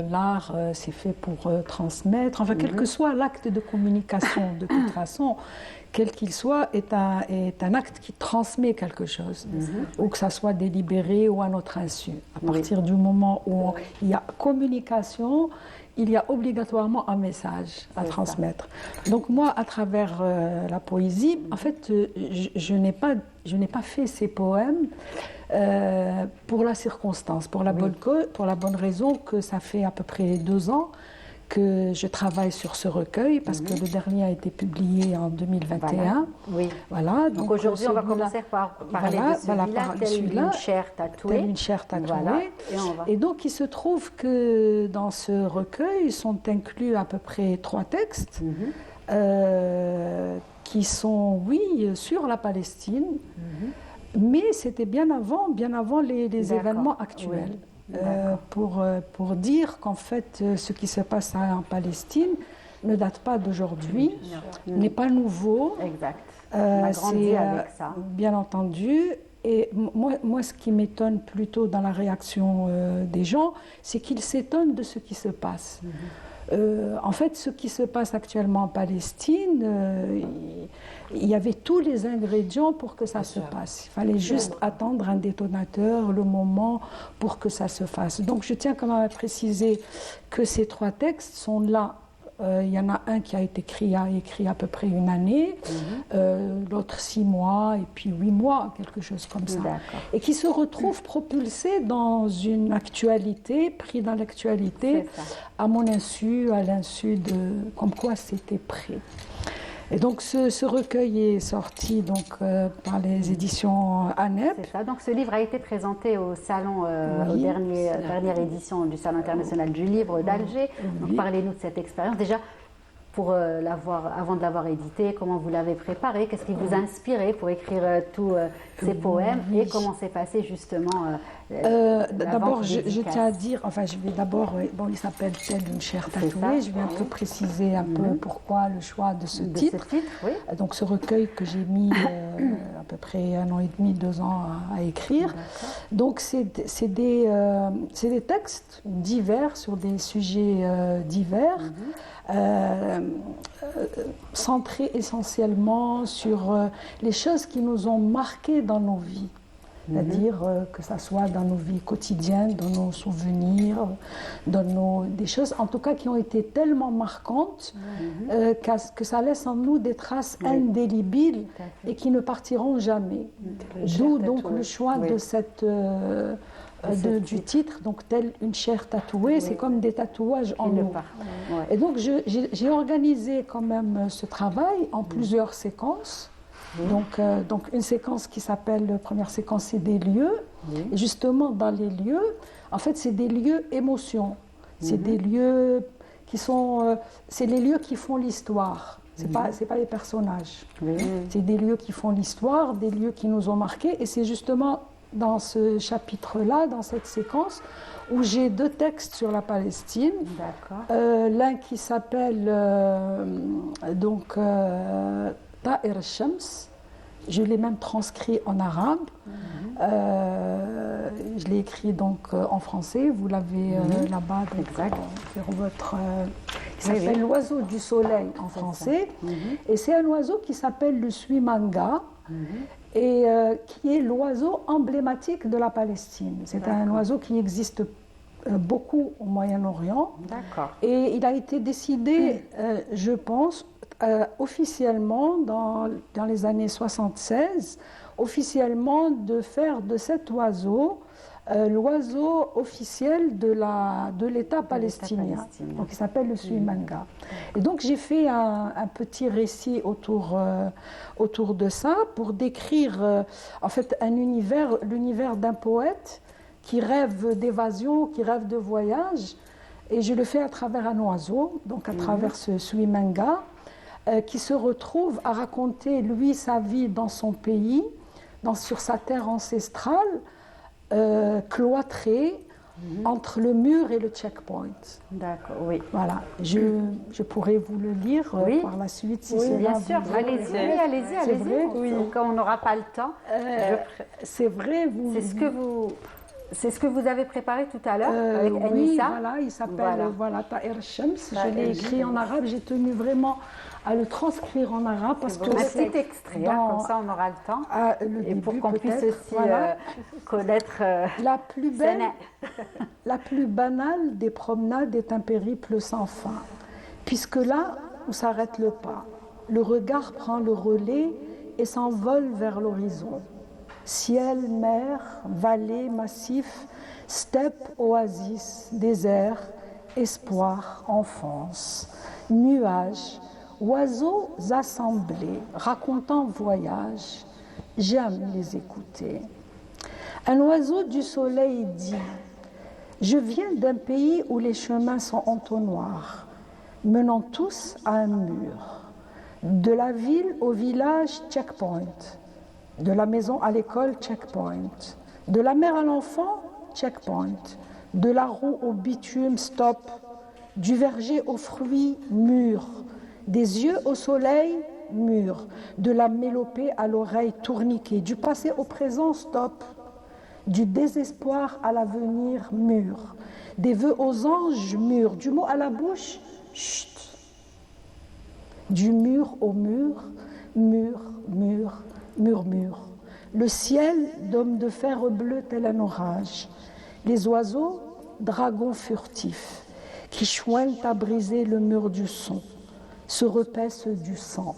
L'art, c'est fait pour transmettre. Enfin, quel que soit l'acte de communication, de toute façon, quel qu'il soit, est un acte qui transmet quelque chose, ou que ça soit délibéré ou à notre insu. À partir du moment où il y a communication, il y a obligatoirement un message à transmettre. Donc moi, à travers la poésie, en fait, je n'ai pas fait ces poèmes pour la circonstance, pour la bonne raison que ça fait à peu près 2 ans que je travaille sur ce recueil, parce que le dernier a été publié en 2021. Oui. Voilà. Donc aujourd'hui, on va celui-là- commencer par parler Voilà, de celui-là, par telle celui-là, une chair tatouée. telle une chair tatouée. Voilà. Et on va. Et donc, il se trouve que dans ce recueil sont inclus à peu près 3 textes qui sont, oui, sur la Palestine, mais c'était bien avant les D'accord. événements actuels. Pour dire qu'en fait, ce qui se passe en Palestine ne date pas d'aujourd'hui, n'est pas nouveau. Exact. On a grandi avec ça. Bien entendu. Et moi, ce qui m'étonne plutôt dans la réaction des gens, c'est qu'ils s'étonnent de ce qui se passe. En fait, ce qui se passe actuellement en Palestine, il y avait tous les ingrédients pour que ça se passe. Il fallait juste attendre un détonateur, le moment pour que ça se fasse. Donc, je tiens quand même à préciser que ces 3 textes sont là. Il y en a un qui a été écrit à peu près 1 année, l'autre 6 mois, et puis 8 mois, quelque chose comme ça. D'accord. Et qui se retrouve propulsé dans une actualité, pris dans l'actualité, C'est ça. à mon insu, à l'insu de comme quoi c'était prêt. Et donc ce recueil est sorti donc, par les éditions ANEP. C'est ça. Donc ce livre a été présenté au salon, au dernière édition du Salon international du livre d'Alger. Donc parlez-nous de cette expérience. Déjà, pour avant de l'avoir édité, comment vous l'avez préparé? Qu'est-ce qui vous a inspiré pour écrire tous ces poèmes? Et comment s'est passé justement D'abord, je tiens à dire, enfin, je vais d'abord, il s'appelle Telle une chair tatouée. Je viens de préciser un peu pourquoi le choix de ce titre. Oui. Donc, ce recueil que j'ai mis à peu près 1 an et demi, 2 ans à écrire. Donc, c'est des textes divers sur des sujets divers. Centrés essentiellement sur les choses qui nous ont marqués dans nos vies. c'est-à-dire que ça soit dans nos vies quotidiennes, dans nos souvenirs, dans des choses en tout cas qui ont été tellement marquantes que ça laisse en nous des traces indélébiles et qui ne partiront jamais. D'où donc le choix de cette... du titre, donc telle une chair tatouée, c'est comme des tatouages en nous. Et donc j'ai organisé quand même ce travail en plusieurs séquences. Donc une séquence qui s'appelle, la première séquence, c'est des lieux. Et justement, dans les lieux, en fait, c'est des lieux émotions. C'est des lieux qui sont... c'est les lieux qui font l'histoire. C'est pas les personnages. C'est des lieux qui font l'histoire, des lieux qui nous ont marqués. Et c'est justement dans ce chapitre-là, dans cette séquence, où j'ai deux textes sur la Palestine. L'un qui s'appelle Ta'ir al-Shams. Je l'ai même transcrit en arabe. Je l'ai écrit donc en français. Vous l'avez là-bas sur votre... qui s'appelle l'oiseau du soleil en français. Et c'est un oiseau qui s'appelle le suimanga. Et qui est l'oiseau emblématique de la Palestine. C'est un oiseau qui existe beaucoup au Moyen-Orient. Et il a été décidé, je pense, officiellement, dans les années 76, officiellement de faire de cet oiseau l'oiseau officiel de l'État palestinien. Donc il s'appelle le suimanga. Et donc j'ai fait un petit récit autour de ça pour décrire en fait l'univers d'un poète qui rêve d'évasion, qui rêve de voyage. Et je le fais à travers un oiseau, donc à travers ce suimanga, qui se retrouve à raconter, lui, sa vie dans son pays, sur sa terre ancestrale, cloîtré entre le mur et le checkpoint. D'accord, oui. Voilà, je pourrais vous le lire par la suite si c'est bien sûr. Allez-y. Quand on n'aura pas le temps. C'est vrai, C'est ce que vous avez préparé tout à l'heure avec Anissa. Voilà, il s'appelle Ta'ir al-Shams. Je l'ai écrit en arabe. J'ai tenu vraiment à le transcrire en arabe parce que un petit extrait, comme ça on aura le temps. Et pour qu'on puisse aussi connaître la plus banale des promenades est un périple sans fin, puisque là où s'arrête le pas, le regard prend le relais et s'envole vers l'horizon. Ciel, mer, vallée, massif, steppe, oasis, désert, espoir, enfance, nuages, oiseaux assemblés, racontant voyage, j'aime les écouter. Un oiseau du soleil dit « Je viens d'un pays où les chemins sont entonnoirs, menant tous à un mur. De la ville au village, checkpoint. De la maison à l'école, checkpoint. De la mère à l'enfant, checkpoint. De la roue au bitume, stop. Du verger aux fruits, mur. Des yeux au soleil, mur. De la mélopée à l'oreille, tourniquet. Du passé au présent, stop. Du désespoir à l'avenir, mur. Des vœux aux anges, mur. Du mot à la bouche, chut. Du mur au mur, mur, mur, murmure. Le ciel d'homme de fer bleu tel un orage. Les oiseaux, dragons furtifs, qui choignent à briser le mur du son, se repaissent du sang,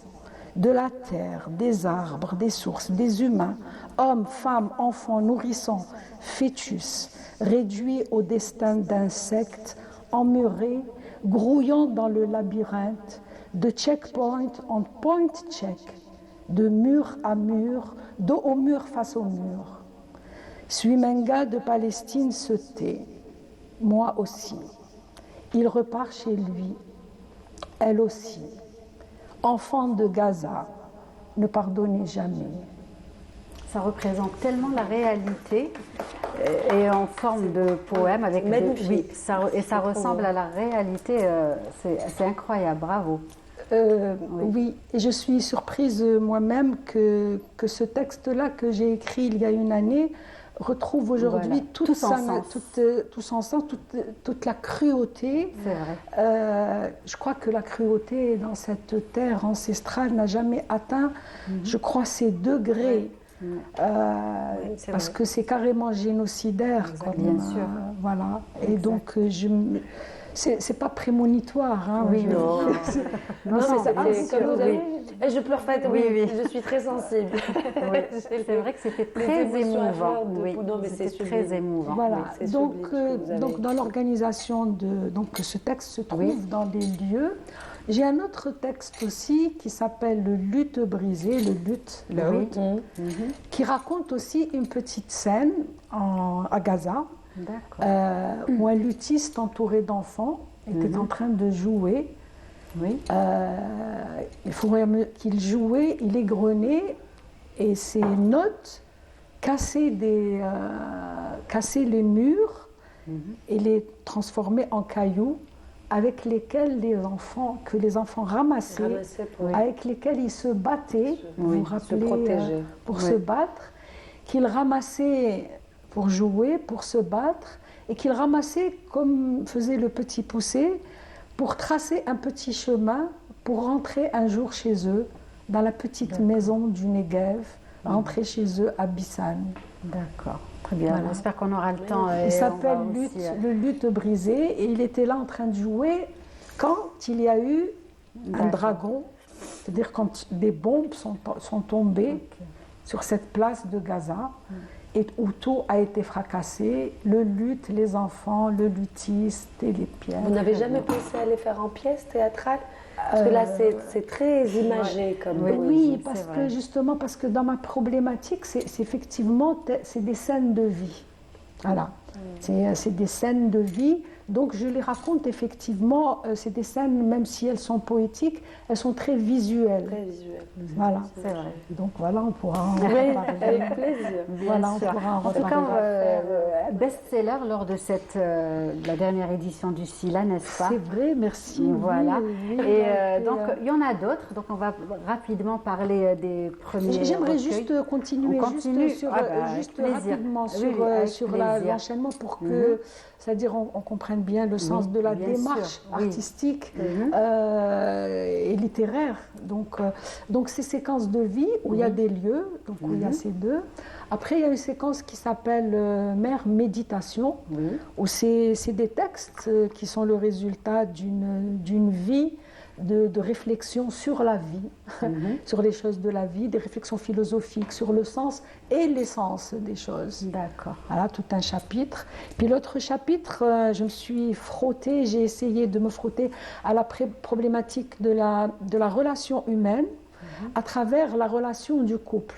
de la terre, des arbres, des sources, des humains, hommes, femmes, enfants, nourrissants, fœtus, réduits au destin d'insectes, emmurés, grouillant dans le labyrinthe, de checkpoint en point check, de mur à mur, dos au mur face au mur. Suimanga de Palestine se tait, moi aussi. Il repart chez lui, elle aussi. Enfant de Gaza, ne pardonnez jamais. Ça représente tellement la réalité et en forme de poème avec ça ressemble à la réalité. C'est incroyable, bravo. Oui, et je suis surprise moi-même que ce texte-là que j'ai écrit il y a une année retrouve aujourd'hui toute la cruauté. C'est vrai. Je crois que la cruauté dans cette terre ancestrale n'a jamais atteint, je crois, ces degrés c'est parce vrai. que c'est carrément génocidaire. bien sûr. Voilà. Et donc, c'est pas prémonitoire. Hein, Oui, je- Non, Non, mais c'est bien c'était sûr, comme vous avez. oui. Et je pleure pas, Oui, oui. je suis très sensible. Oui, c'est vrai que c'était très émotions à émouvant. fleur de Oui, peau. Non, mais c'est c'était très sublime. émouvant. Voilà. Oui, c'est Donc, sublime ce que vous avez donc écrit. dans l'organisation de donc ce texte se trouve dans des lieux. J'ai un autre texte aussi qui s'appelle le Luth brisé, le luth, Oui. qui raconte aussi une petite scène à Gaza D'accord. où un luthiste entouré d'enfants était en train de jouer. Oui. Il faut qu'il jouait, il égrenait et ses notes cassaient les murs et les transformaient en cailloux avec lesquels les enfants ramassaient, avec lesquels ils se battaient, vous vous se rappelez, protéger. pour Oui. se battre, qu'ils ramassaient pour jouer, pour se battre, et qu'ils ramassaient comme faisait le petit poussé, pour tracer un petit chemin pour rentrer un jour chez eux, dans la petite maison du Negev, rentrer chez eux à Bissan. D'accord. Très bien. Voilà. J'espère qu'on aura le temps. et Il on s'appelle va aussi, le luth brisé et il était là en train de jouer quand il y a eu un D'accord. dragon, c'est-à-dire quand des bombes sont tombées sur cette place de Gaza et où tout a été fracassé, le luth, les enfants, le luthiste et les pierres. Vous n'avez jamais pensé à les faire en pièces théâtrales? Parce que là, c'est très imagé comme Oui, bruit. Oui, c'est parce vrai. que justement, parce que dans ma problématique, c'est effectivement c'est des scènes de vie. Voilà. C'est des scènes de vie. Donc je les raconte effectivement, c'est des scènes, même si elles sont poétiques, elles sont très visuelles. Très visuel. Voilà. C'est vrai. Donc voilà, on pourra en Oui, reparler. avec plaisir. Bien Voilà, on sûr. pourra en En tout cas, reparler. best-seller lors de la dernière édition du SILA, n'est-ce pas? C'est vrai, merci. Voilà. Oui, oui, Et oui, donc, il y en a d'autres. Donc, on va rapidement parler des premiers. J'aimerais recueils. juste continuer On continue. juste, sur, Ah bah, avec juste plaisir. rapidement Oui, sur, oui, avec sur plaisir. l'enchaînement pour que, c'est-à-dire on comprenne bien le sens de la bien démarche sûr, oui. artistique et littéraire. Donc ces séquences de vie où il y a des lieux, donc où il y a ces deux. Après, il y a une séquence qui s'appelle Mère Méditation, où c'est des textes qui sont le résultat d'une vie de réflexion sur la vie, sur les choses de la vie, des réflexions philosophiques sur le sens et l'essence des choses. D'accord. Voilà, tout un chapitre. Puis l'autre chapitre, je me suis frottée, j'ai essayé de me frotter à la problématique de la relation humaine à travers la relation du couple,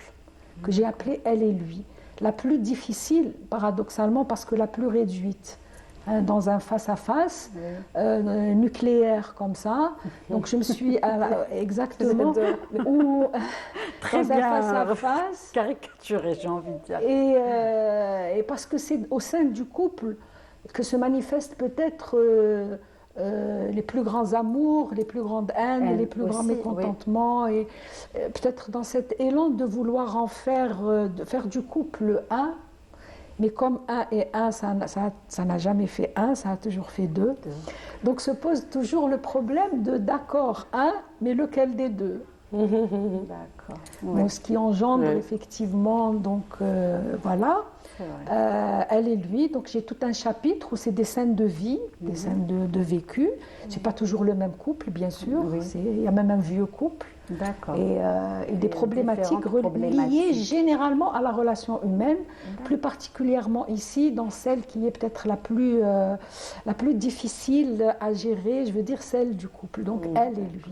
que j'ai appelée elle et lui. La plus difficile, paradoxalement, parce que la plus réduite. Dans un face-à-face nucléaire comme ça. Donc je me suis exactement où Très dans un bien face-à-face caricaturé, j'ai envie de dire. et parce que c'est au sein du couple que se manifestent peut-être les plus grands amours, les plus grandes haines, les plus grands aussi, mécontentements et peut-être dans cet élan de vouloir en faire de faire du couple un. Mais comme 1 et 1, ça n'a jamais fait 1, ça a toujours fait 2. Donc se pose toujours le problème de d'accord 1, mais lequel des deux? D'accord. Donc, ce qui engendre effectivement, donc voilà, elle et lui. Donc j'ai tout un chapitre où c'est des scènes de vie, des scènes de vécu. C'est pas toujours le même couple, bien sûr. Il y a même un vieux couple. D'accord. Et des problématiques différentes problématiques. liées généralement à la relation humaine, plus particulièrement ici, dans celle qui est peut-être la plus difficile à gérer, je veux dire celle du couple, donc elle et lui.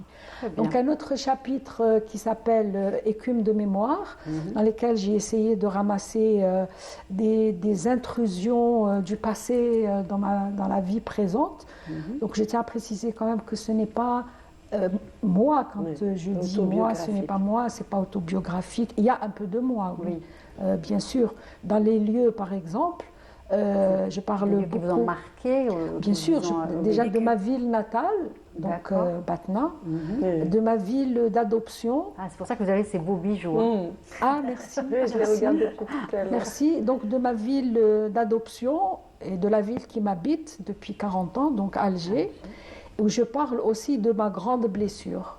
Donc un autre chapitre qui s'appelle Écume de mémoire, dans lequel j'ai essayé de ramasser des intrusions du passé dans la vie présente. Donc je tiens à préciser quand même que ce n'est pas moi, quand je dis moi, ce n'est pas moi, c'est pas autobiographique. Il y a un peu de moi, oui. Bien sûr. Dans les lieux, par exemple, je parle Qui beaucoup. vous ont marqué Bien sûr, déjà de ma ville natale, donc D'accord. Batna, de ma ville d'adoption. Ah, c'est pour ça que vous avez ces beaux bijoux. Hein. Ah, merci. Je l'ai regardé depuis tout à l'heure. Merci. Donc de ma ville d'adoption et de la ville qui m'habite depuis 40 ans, donc Alger. où je parle aussi de ma grande blessure,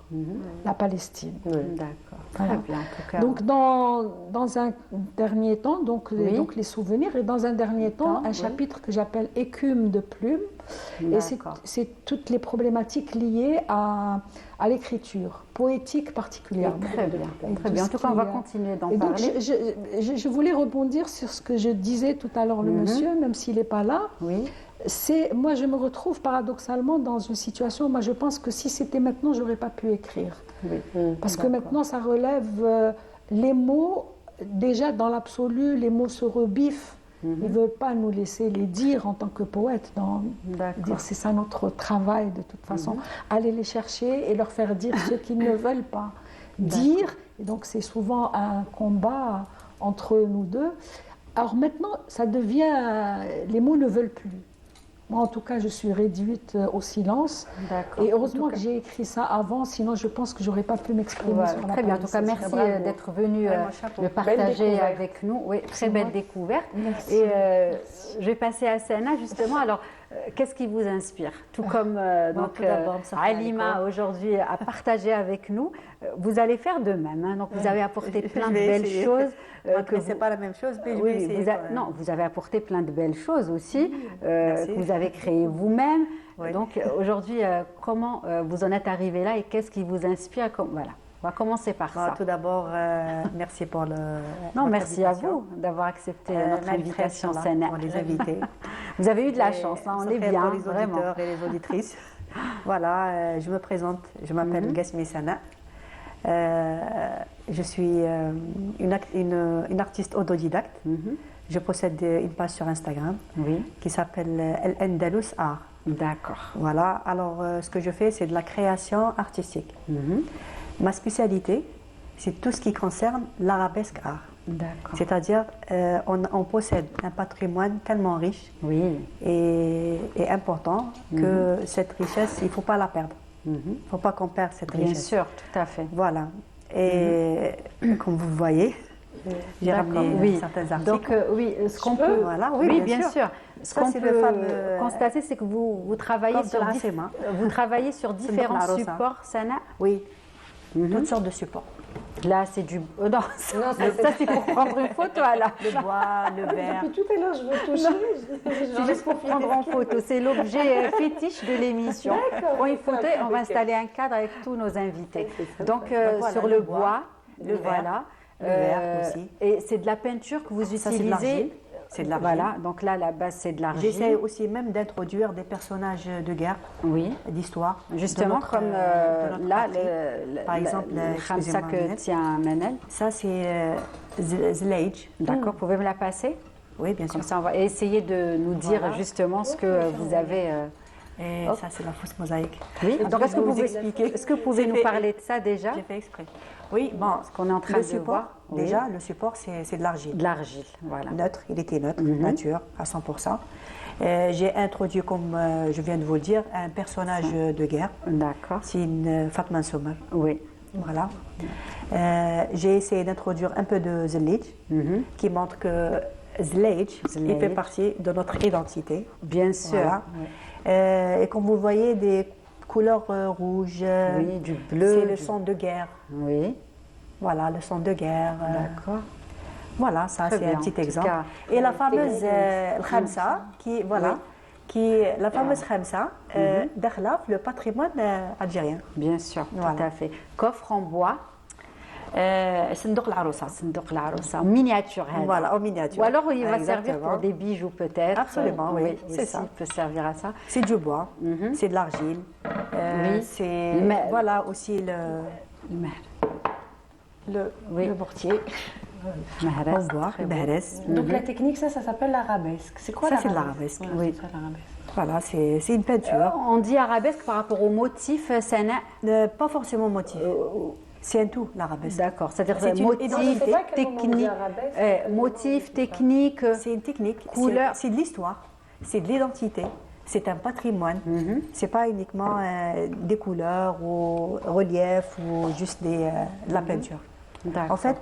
la Palestine. D'accord, très Voilà. bien. En tout cas, Donc dans un dernier temps, donc les souvenirs, et dans un dernier temps, un oui. chapitre que j'appelle Écume de plumes, et D'accord. c'est toutes les problématiques liées à l'écriture, poétique particulièrement. Très bien, Et très tout bien. En ce tout cas, on qui, va continuer d'en Et donc parler. je voulais rebondir sur ce que je disais tout à l'heure, le monsieur, même s'il n'est pas là. Oui, Moi, je me retrouve paradoxalement dans une situation, moi je pense que si c'était maintenant, je n'aurais pas pu écrire. oui. Parce que maintenant, ça relève les mots, déjà dans l'absolu, les mots se rebiffent. Ils ne veulent pas nous laisser les dire en tant que poète. D'accord. Dire c'est ça notre travail de toute façon. Aller les chercher et leur faire dire ce qu'ils ne veulent pas dire. Et donc c'est souvent un combat entre nous deux. Alors maintenant, ça devient... Les mots ne veulent plus. Moi, en tout cas, je suis réduite au silence. D'accord. Et heureusement En tout que cas- j'ai écrit ça avant, sinon je pense que j'aurais pas pu m'exprimer Voilà, sur la très bien. En tout cas, Palestine. merci d'être venu Vraiment, chapeau. le Belle partager découverte. avec nous. Oui, très belle découverte. Merci. Et je vais passer à Sana justement. Alors, qu'est-ce qui vous inspire? Tout comme tout d'abord, ça fait Alima aujourd'hui a partagé avec nous, vous allez faire de même. Hein. Donc, vous avez apporté plein de Je vais belles essayer. choses. Que c'est pas la même chose, mais je vais Oui, essayer vous quand même. non, vous avez apporté plein de belles choses aussi Merci. que vous avez créées vous-même. Oui. Donc aujourd'hui, comment vous en êtes arrivé là et qu'est-ce qui vous inspire Voilà, on va commencer par Bon, ça. tout d'abord, merci pour le. Non, votre merci à invitation. vous d'avoir accepté notre L'invitation, invitation, là, Sana. pour les invités. Vous avez eu de la Et chance, hein, on ça est fait bien, pour les vraiment. auditeurs et les auditrices. Voilà, je me présente, je m'appelle Gasmi Sana. Je suis une artiste autodidacte. Je possède une page sur Instagram Oui, qui s'appelle El Andalus Art. d'accord. Voilà, alors ce que je fais, c'est de la création artistique. Ma spécialité, c'est tout ce qui concerne l'arabesque art. D'accord. C'est-à-dire, on possède un patrimoine tellement riche Oui, et important que cette richesse, il ne faut pas la perdre. Il ne faut pas qu'on perde cette bien richesse. sûr, tout à fait. Voilà. Et comme vous le voyez, j'ai D'accord, ramené oui. certains articles. Donc oui, ce qu'on peux peut, Voilà, oui, bien bien sûr. sûr. Ce Ça, qu'on c'est peut le fameux, constater, c'est que vous travaillez Comme sur de la SEMA. vous travaillez sur différents la rosa. supports, Sana. Oui, toutes sortes de supports. Là, c'est du non, ça, Non, ça, c'est pour prendre une photo là. Le bois, le verre. Depuis tout à l'heure, je veux toucher. C'est juste pour prendre en photo. C'est l'objet fétiche de l'émission. Prends une photo et on va installer un cadre avec tous nos invités. Donc, voilà, sur le le bois, bois, le voilà. le verre aussi. Et c'est de la peinture que vous Ça, c'est de l'argile. utilisez. C'est de l'argile. Voilà, donc là, la base, c'est de l'argile. J'essaie aussi même d'introduire des personnages de guerre, Oui, d'histoire. justement, de notre, comme de notre là, patrie. Par exemple, le khamsa excusez-moi, que Manel. tient Manel. Ça, c'est Zleij. D'accord, pouvez me la passer? Oui, bien sûr. Comme ça, on va essayer de nous dire Voilà. justement ce que vous avez. Et ça, c'est la fausse mosaïque. Oui, donc est-ce que vais vous vous expliquer. Est-ce que vous pouvez J'ai nous fait- parler de ça déjà? J'ai fait exprès. Oui, bon, Ce qu'on est en train le de support, voir. Oui. déjà, le support, c'est de l'argile. De l'argile, voilà. Neutre, il était neutre, nature, à 100%. J'ai introduit, comme je viens de vous le dire, un personnage de guerre. D'accord. C'est une Fatma Sommer. Oui. Voilà. J'ai essayé d'introduire un peu de Zleij, qui montre que Zleij, il fait partie de notre identité. Bien sûr. Voilà. Et comme vous voyez, des couleurs rouges, Oui, du bleu. c'est le son de guerre. Oui, Voilà, le son de guerre. d'accord. Voilà, ça Très c'est bien. un petit En tout exemple. cas, Et la fameuse Khamsa, qui voilà, qui la fameuse Khamsa, dakhla le patrimoine algérien. Bien sûr, Voilà. tout à fait. Coffre en bois, Sendouk l'Aroussa. صندوق العروسة, en miniature. هذا. Voilà, en miniature. Ou alors il va servir Exactement. pour des bijoux peut-être. Absolument, oui, c'est aussi, ça. Il peut servir à ça. C'est du bois, c'est de l'argile. Oui. C'est Mais- voilà aussi Oui. le mortier en مهرس, bois, très le beau. behrès. Donc la technique, ça s'appelle l'arabesque. C'est quoi Ça, c'est de l'arabesque? l'arabesque. Ouais, Oui. c'est ça, l'arabesque. Voilà, c'est une peinture. On dit arabesque par rapport au motif, Sana. Pas forcément motif. C'est un tout, l'arabesque. D'accord, c'est-à-dire C'est une motif, identité. Je sais pas quel moment on dit technique, arabesque. motif, technique. C'est une technique, Couleur. c'est de l'histoire, c'est de l'identité, c'est un patrimoine. C'est pas uniquement des couleurs ou relief ou juste de la peinture. D'accord. En fait,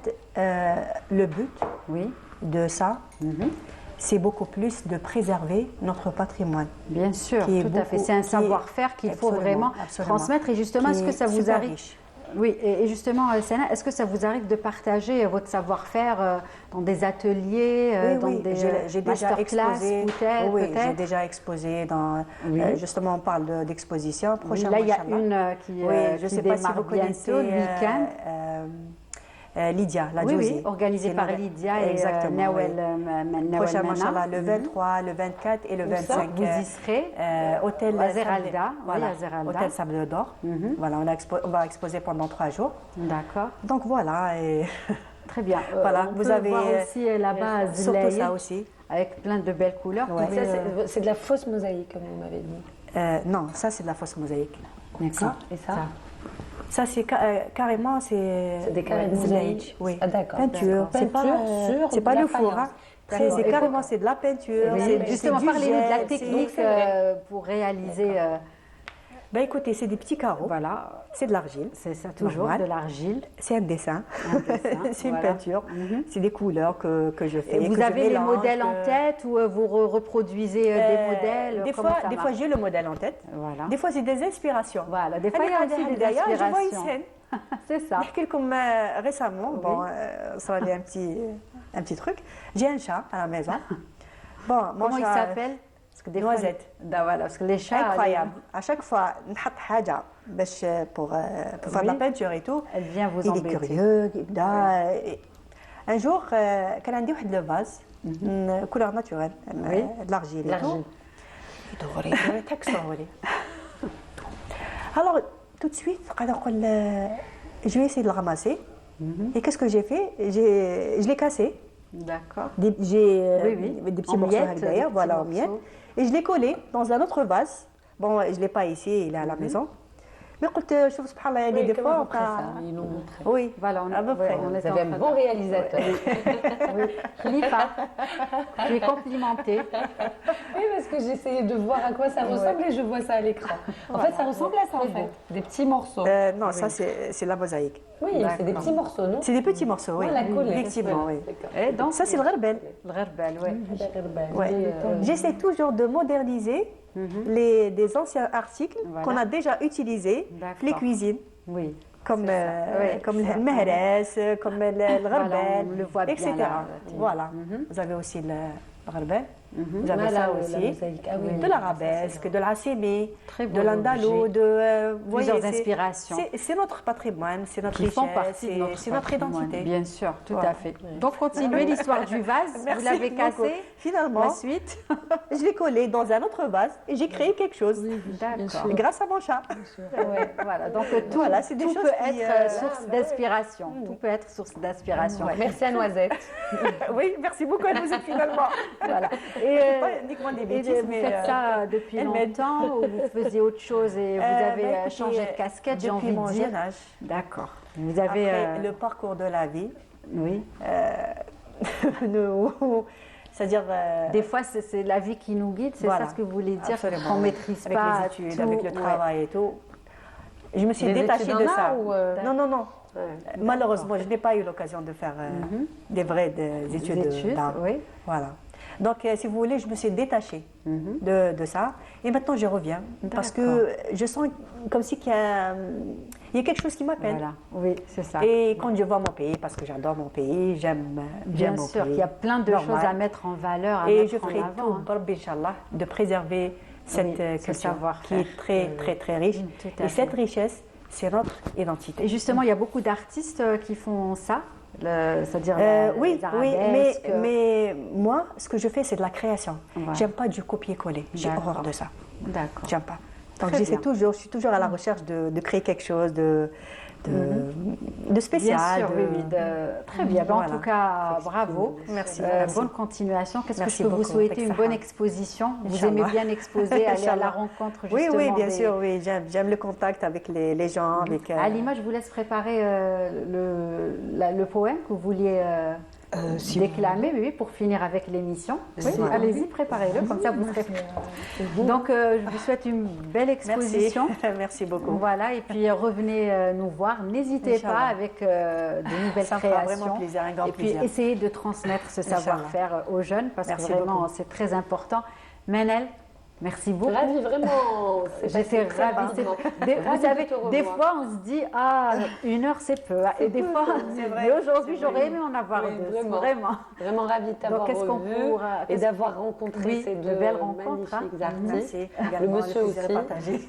le but Oui, de ça, c'est beaucoup plus de préserver notre patrimoine. Bien sûr, Qui est tout à fait. beaucoup- C'est un qui est- savoir-faire qu'il faut Absolument, vraiment absolument. transmettre. Et justement, Qui est-ce que est ça vous super arrive? riche. Oui, et justement, Sana, est-ce que ça vous arrive de partager votre savoir-faire dans des ateliers, dans Oui, des j'ai déjà masterclass, exposé. peut-être? Oui, j'ai peut-être déjà exposé dans. Oui. Justement, on parle d'exposition. Oui, Prochainement, là, il y a Inch'Allah. une qui, Oui, je ne qui sais pas si démarre vous connaissez bientôt, le week-end. Lydia, la Oui, Djouzi. oui, organisée C'est par Nawel. Lydia et Exactement, Nawel oui. Nawel Prochainement, Mana. Inch'Allah, le 23, le 24 et le Où ça 25. Vous y serez Hôtel à Sable- Zeralda. Voilà, Oui, à Zeralda. Hôtel Sable d'Or. Voilà, on va exposer pendant 3 jours. D'accord, Donc voilà, et très bien. Voilà, on vous peut avez, voir aussi là-bas à surtout Zlaï, ça aussi. avec plein de belles couleurs. Ouais. Puis, Ça, c'est de la fausse mosaïque, comme vous m'avez dit. Non, ça c'est de la fausse mosaïque. D'accord. Et ça, Ça c'est carrément c'est des carrés de mosaïque. Oui. Ah, d'accord. Peinture. D'accord. Peinture C'est sur pas de la le four. faïence. Hein. D'accord. C'est Et carrément c'est de la peinture. Oui, c'est justement, du parlez-nous de la gel, technique pour réaliser. Ben écoutez, c'est des petits carreaux. Voilà, C'est de l'argile. c'est ça, toujours Normal. de l'argile. C'est un dessin. Un dessin, C'est une voilà. peinture. C'est des couleurs que je fais. Et que vous je avez les mélange, modèles en tête ou vous reproduisez des modèles? Des Comment fois, ça des marche? fois j'ai le modèle en tête. Voilà. Des fois, c'est des inspirations. Voilà, des fois il y a aussi des D'ailleurs, je vois une inspirations. scène. C'est ça. Comme récemment, bon, ça va être un petit truc. J'ai un chat à la maison. Bon, mon Comment il chat, s'appelle? Parce que des fois, Noisette. Voilà, parce que les chats, incroyable. À chaque fois, نحط حاجة باش pour faire de la Oui. peinture et tout. Elle vient vous Il est embêter. curieux. Un jour, كان عندي واحد le vase, une couleur naturelle, Oui. de l'argile et L'argile. tout. يدوري تكسوري. Alors, tout de suite, قاعدة نقول je vais essayer de le ramasser. Et qu'est-ce que j'ai fait? Je l'ai cassé. D'accord. J'ai Oui. des petits En morceaux miettes, avec d'ailleurs, des voilà, petits en miettes. morceaux. Et je l'ai collé dans un autre vase. Bon, je ne l'ai pas ici, il est à la maison. Mais قلت شوف سبحان الله يعني des fois on ça Ils l'ont montré. Oui, Voilà, on, à peu près. on Vous est en avez un train bon de- réalisateur. Oui. Khalifa, tu es complimenté. Oui, parce que j'essayais de voir à quoi ça ressemble et je vois ça à l'écran. En fait, ça ressemble à ça, en fait. Des petits morceaux. Non, ça c'est la mosaïque. Oui, c'est des petits morceaux, non? C'est des petits morceaux, oui. Ouais, la coller. Effectivement, oui. Et donc, Ça c'est le gharbel. le gherbel, oui. Ouais. J'essaie toujours de moderniser des anciens articles Voilà. qu'on a déjà utilisés, D'accord. les cuisines. Oui. Comme, Oui, comme ça. le mehrès, comme le gharbel, on le voit bien etc. là. Voilà. Vous avez aussi le gharbel. Vous avez Voilà, ça ouais, aussi. la mosaïque. Ah oui. De l'arabesque, de l'assémé, Très de beaux l'andalou, objets. vous Plusieurs voyez, c'est- inspirations. C'est notre patrimoine, c'est notre Qui font richesse, partie de notre c'est notre patrimoine, identité. Bien sûr, tout Voilà. à fait. Donc, continuez l'histoire du vase. Vous Merci l'avez beaucoup. cassé. Finalement, La suite. je l'ai collé dans un autre vase et j'ai créé quelque chose. D'accord. Grâce à mon chat. Ouais, voilà. Donc, tout, Voilà, c'est des tout choses peut qui, être source d'inspiration. Tout peut être source d'inspiration. Merci à Noisette. Oui, merci beaucoup, elle vous êtes finalement. Voilà. Pas uniquement des Et bêtises, vous mais faites ça depuis elle m'aide. longtemps ou vous faisiez autre chose et vous avez bah, écoutez, changé de casquette, j'ai depuis envie mon de dire. jeune âge. D'accord. Vous avez... Après le parcours de la vie, Oui. c'est-à-dire Des fois, c'est la vie qui nous guide, c'est Voilà. ça ce que vous voulez dire, absolument, qu'on ne maîtrise avec pas les études, tout. avec le Ouais. travail et tout. Je me suis Des détachée études en de art ça. ou, Non, non. Malheureusement, je n'ai pas eu l'occasion de faire des études d'art. oui. Voilà. Donc, si vous voulez, je me suis détachée de ça. Et maintenant, je reviens. Parce que je sens comme si qu'il y a quelque chose qui m'appelle. Voilà, oui, c'est ça. Et quand je vois mon pays, parce que j'adore mon pays, j'aime Bien mon sûr pays. qu'il y a plein de Normal. choses à mettre en valeur, à Et mettre je en ferai avant. tout, Rabbi, Inch'Allah, de préserver cette ce culture savoir-faire. qui est très, très, très riche. Tout à Et fait. cette richesse, c'est notre identité. Et justement, il y a beaucoup d'artistes qui font ça, c'est-à-dire Oui, les oui, arabesques. mais moi, ce que je fais, c'est de la création. Voilà. J'aime pas du copier-coller. J'ai D'accord. horreur de ça. D'accord. J'aime pas. Donc Très j'essaie bien. toujours, je suis toujours à la recherche de créer quelque chose de spécial. Bien sûr, oui, oui. Très bien. Ben, Voilà. En tout cas, bravo. Merci, merci. Bonne continuation. Qu'est-ce que Merci je peux vous beaucoup, souhaiter? Une Inch'Allah. bonne exposition. Vous Inch'Allah. aimez bien exposer, aller à la Inch'Allah. rencontre Oui, justement oui, bien des- sûr, oui. J'aime le contact avec les gens. Avec, Alima, je vous laisse préparer le poème que vous vouliez Si vous déclamer, oui, pour finir avec l'émission. Oui, allez-y, préparez-le, comme ça vous serez. Donc, je vous souhaite une belle exposition. Merci. Merci beaucoup. Voilà, et puis revenez nous voir. N'hésitez pas Inch'Allah. avec de nouvelles Ça me fera créations. vraiment plaisir, un grand et puis plaisir. essayez de transmettre ce savoir-faire aux jeunes parce Merci que vraiment beaucoup. c'est très important. Manel, merci beaucoup. Ravie, vraiment. J'étais ravie. Vous savez, des fois on se dit ah 1 heure c'est peu, et des fois c'est vrai. mais aujourd'hui j'aurais aimé en avoir Oui, 2, vraiment. vraiment. Vraiment ravie de t'avoir qu'est-ce qu'on revu pourra- et d'avoir rencontré Oui, ces de deux belles rencontres, hein. magnifiques artistes. Merci. Le Également, monsieur le plaisir aussi. est partagé.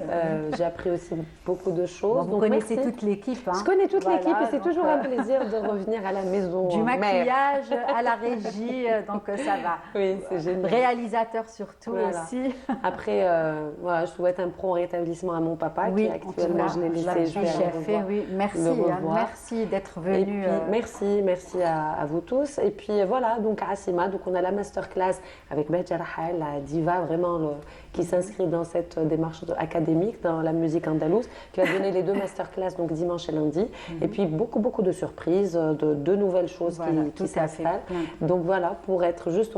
J'ai appris aussi beaucoup de choses. Bon, vous Donc, connaissez merci. toute l'équipe. Hein. Je connais toute Voilà, l'équipe et c'est donc, toujours un plaisir de revenir à la maison. du mère. maquillage à la régie, donc ça va. Oui, c'est génial. Réalisateur surtout Voilà. aussi. Après, voilà, je souhaite un prompt rétablissement à mon papa Oui, qui actuellement, je l'ai laissé. Je vais j'ai le fait, revoir. oui. Merci, le hein, revoir. merci d'être Et venu. puis, merci à vous tous. Et puis voilà, donc à Asima, donc on a la masterclass avec Beja Rahal, la diva vraiment qui s'inscrit dans cette démarche académique dans la musique andalouse, qui va donner les 2 masterclass donc dimanche et lundi. Et puis beaucoup de surprises, de nouvelles choses Voilà, qui tout à fait. s'installent. Donc voilà, pour être juste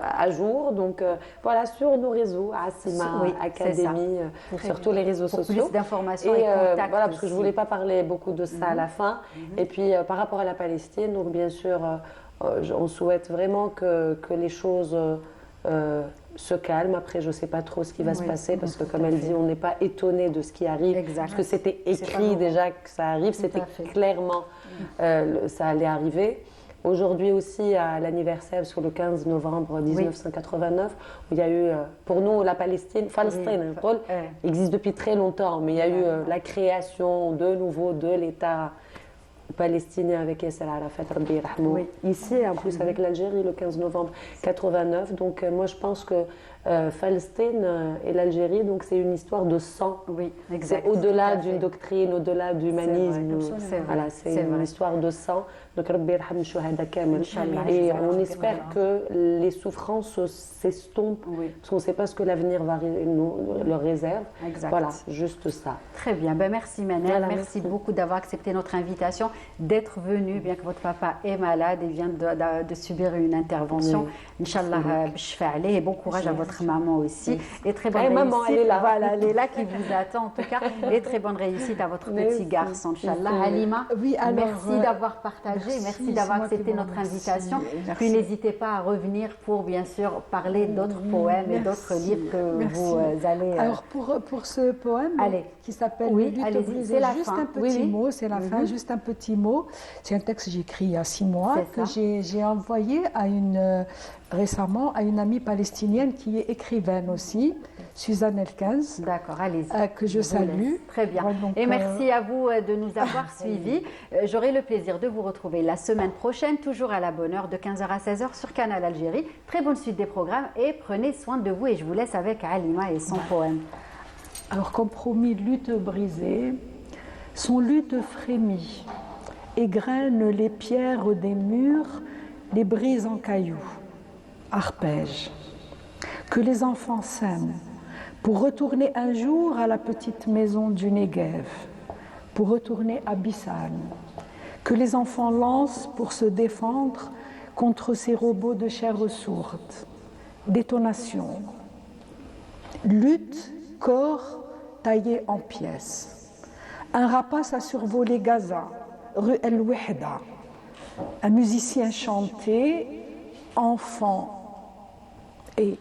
à jour, donc voilà, sur nos réseaux, Asima Oui, Académie, sur tous les réseaux Pour sociaux. plus d'informations et contacts voilà, parce que je aussi. voulais pas parler beaucoup de ça à la fin. Et puis par rapport à la Palestine, donc bien sûr, on souhaite vraiment que les choses se calment. Après, je sais pas trop ce qui va se passer parce que, comme elle dit, on n'est pas étonné de ce qui arrive, Exact. parce que c'était pas écrit nouveau. déjà que ça arrive, c'était à fait. clairement ça allait arriver. Aujourd'hui aussi, à l'anniversaire sur le 15 novembre 1989, où il y a eu, pour nous, la Palestine, Palestine, existe depuis très longtemps, mais il y a eu la création de nouveau de l'État palestinien avec Yasser Arafat, Rabbi Yarhamou, ici, en plus avec l'Algérie, le 15 novembre 89. Donc moi, je pense que Palestine et l'Algérie, donc c'est une histoire de sang. Oui, exact. C'est au-delà Tout à d'une fait. doctrine, au-delà d'humanisme. C'est vrai, Voilà, c'est c'est une vrai. histoire de sang. Donc Rabbi Yarham Shuhada Kamel. Inch'Allah. Et on espère que les souffrances s'estompent, parce qu'on ne sait pas ce que l'avenir va nous leur réserve. Exact. Voilà, juste ça. Très bien, ben, merci Manel, Voilà, merci merci. beaucoup d'avoir accepté notre invitation, d'être venu, bien que votre papa est malade et vient de subir une intervention. Inch'Allah, b'shfa alayh, et bon courage à votre maman aussi. Et très bonne Et réussite. maman, elle est là. Voilà, elle est là qui vous attend en tout cas. Et très bonne réussite à votre petit garçon, Inch'Allah. Halima, Oui, alors, merci d'avoir partagé, merci c'est d'avoir moi qui accepté vous notre remercie. invitation. Merci. Puis n'hésitez pas à revenir pour bien sûr parler d'autres poèmes et d'autres Merci. livres que Merci. vous allez. Alors pour ce poème Allez. qui s'appelle Oui, Le lutte allez-y, brisée, c'est la juste fin. un petit Oui, oui. mot, c'est la fin, juste un petit mot. C'est un texte que j'ai écrit il y a 6 mois, C'est que ça. j'ai envoyé à récemment à une amie palestinienne qui est écrivaine aussi, Suzanne Elkins, D'accord, allez-y. que je vous salue. laisse. Très bien. Voilà, donc, Et merci à vous de nous avoir suivis. J'aurai le plaisir de vous retrouver la semaine prochaine, toujours à la bonne heure, de 15h à 16h sur Canal Algérie. Très bonne suite des programmes et prenez soin de vous. Et je vous laisse avec Halima et son poème. Alors, comme promis, lutte brisée, son lutte frémit, égrène les pierres des murs, les brise en cailloux, arpège. Que les enfants s'aiment pour retourner un jour à la petite maison du Negev, pour retourner à Bissan. Que les enfants lancent pour se défendre contre ces robots de chair sourde. Détonation. Lutte, corps taillé en pièces. Un rapace a survolé Gaza, rue El Wehda. Un musicien chantait, enfant et...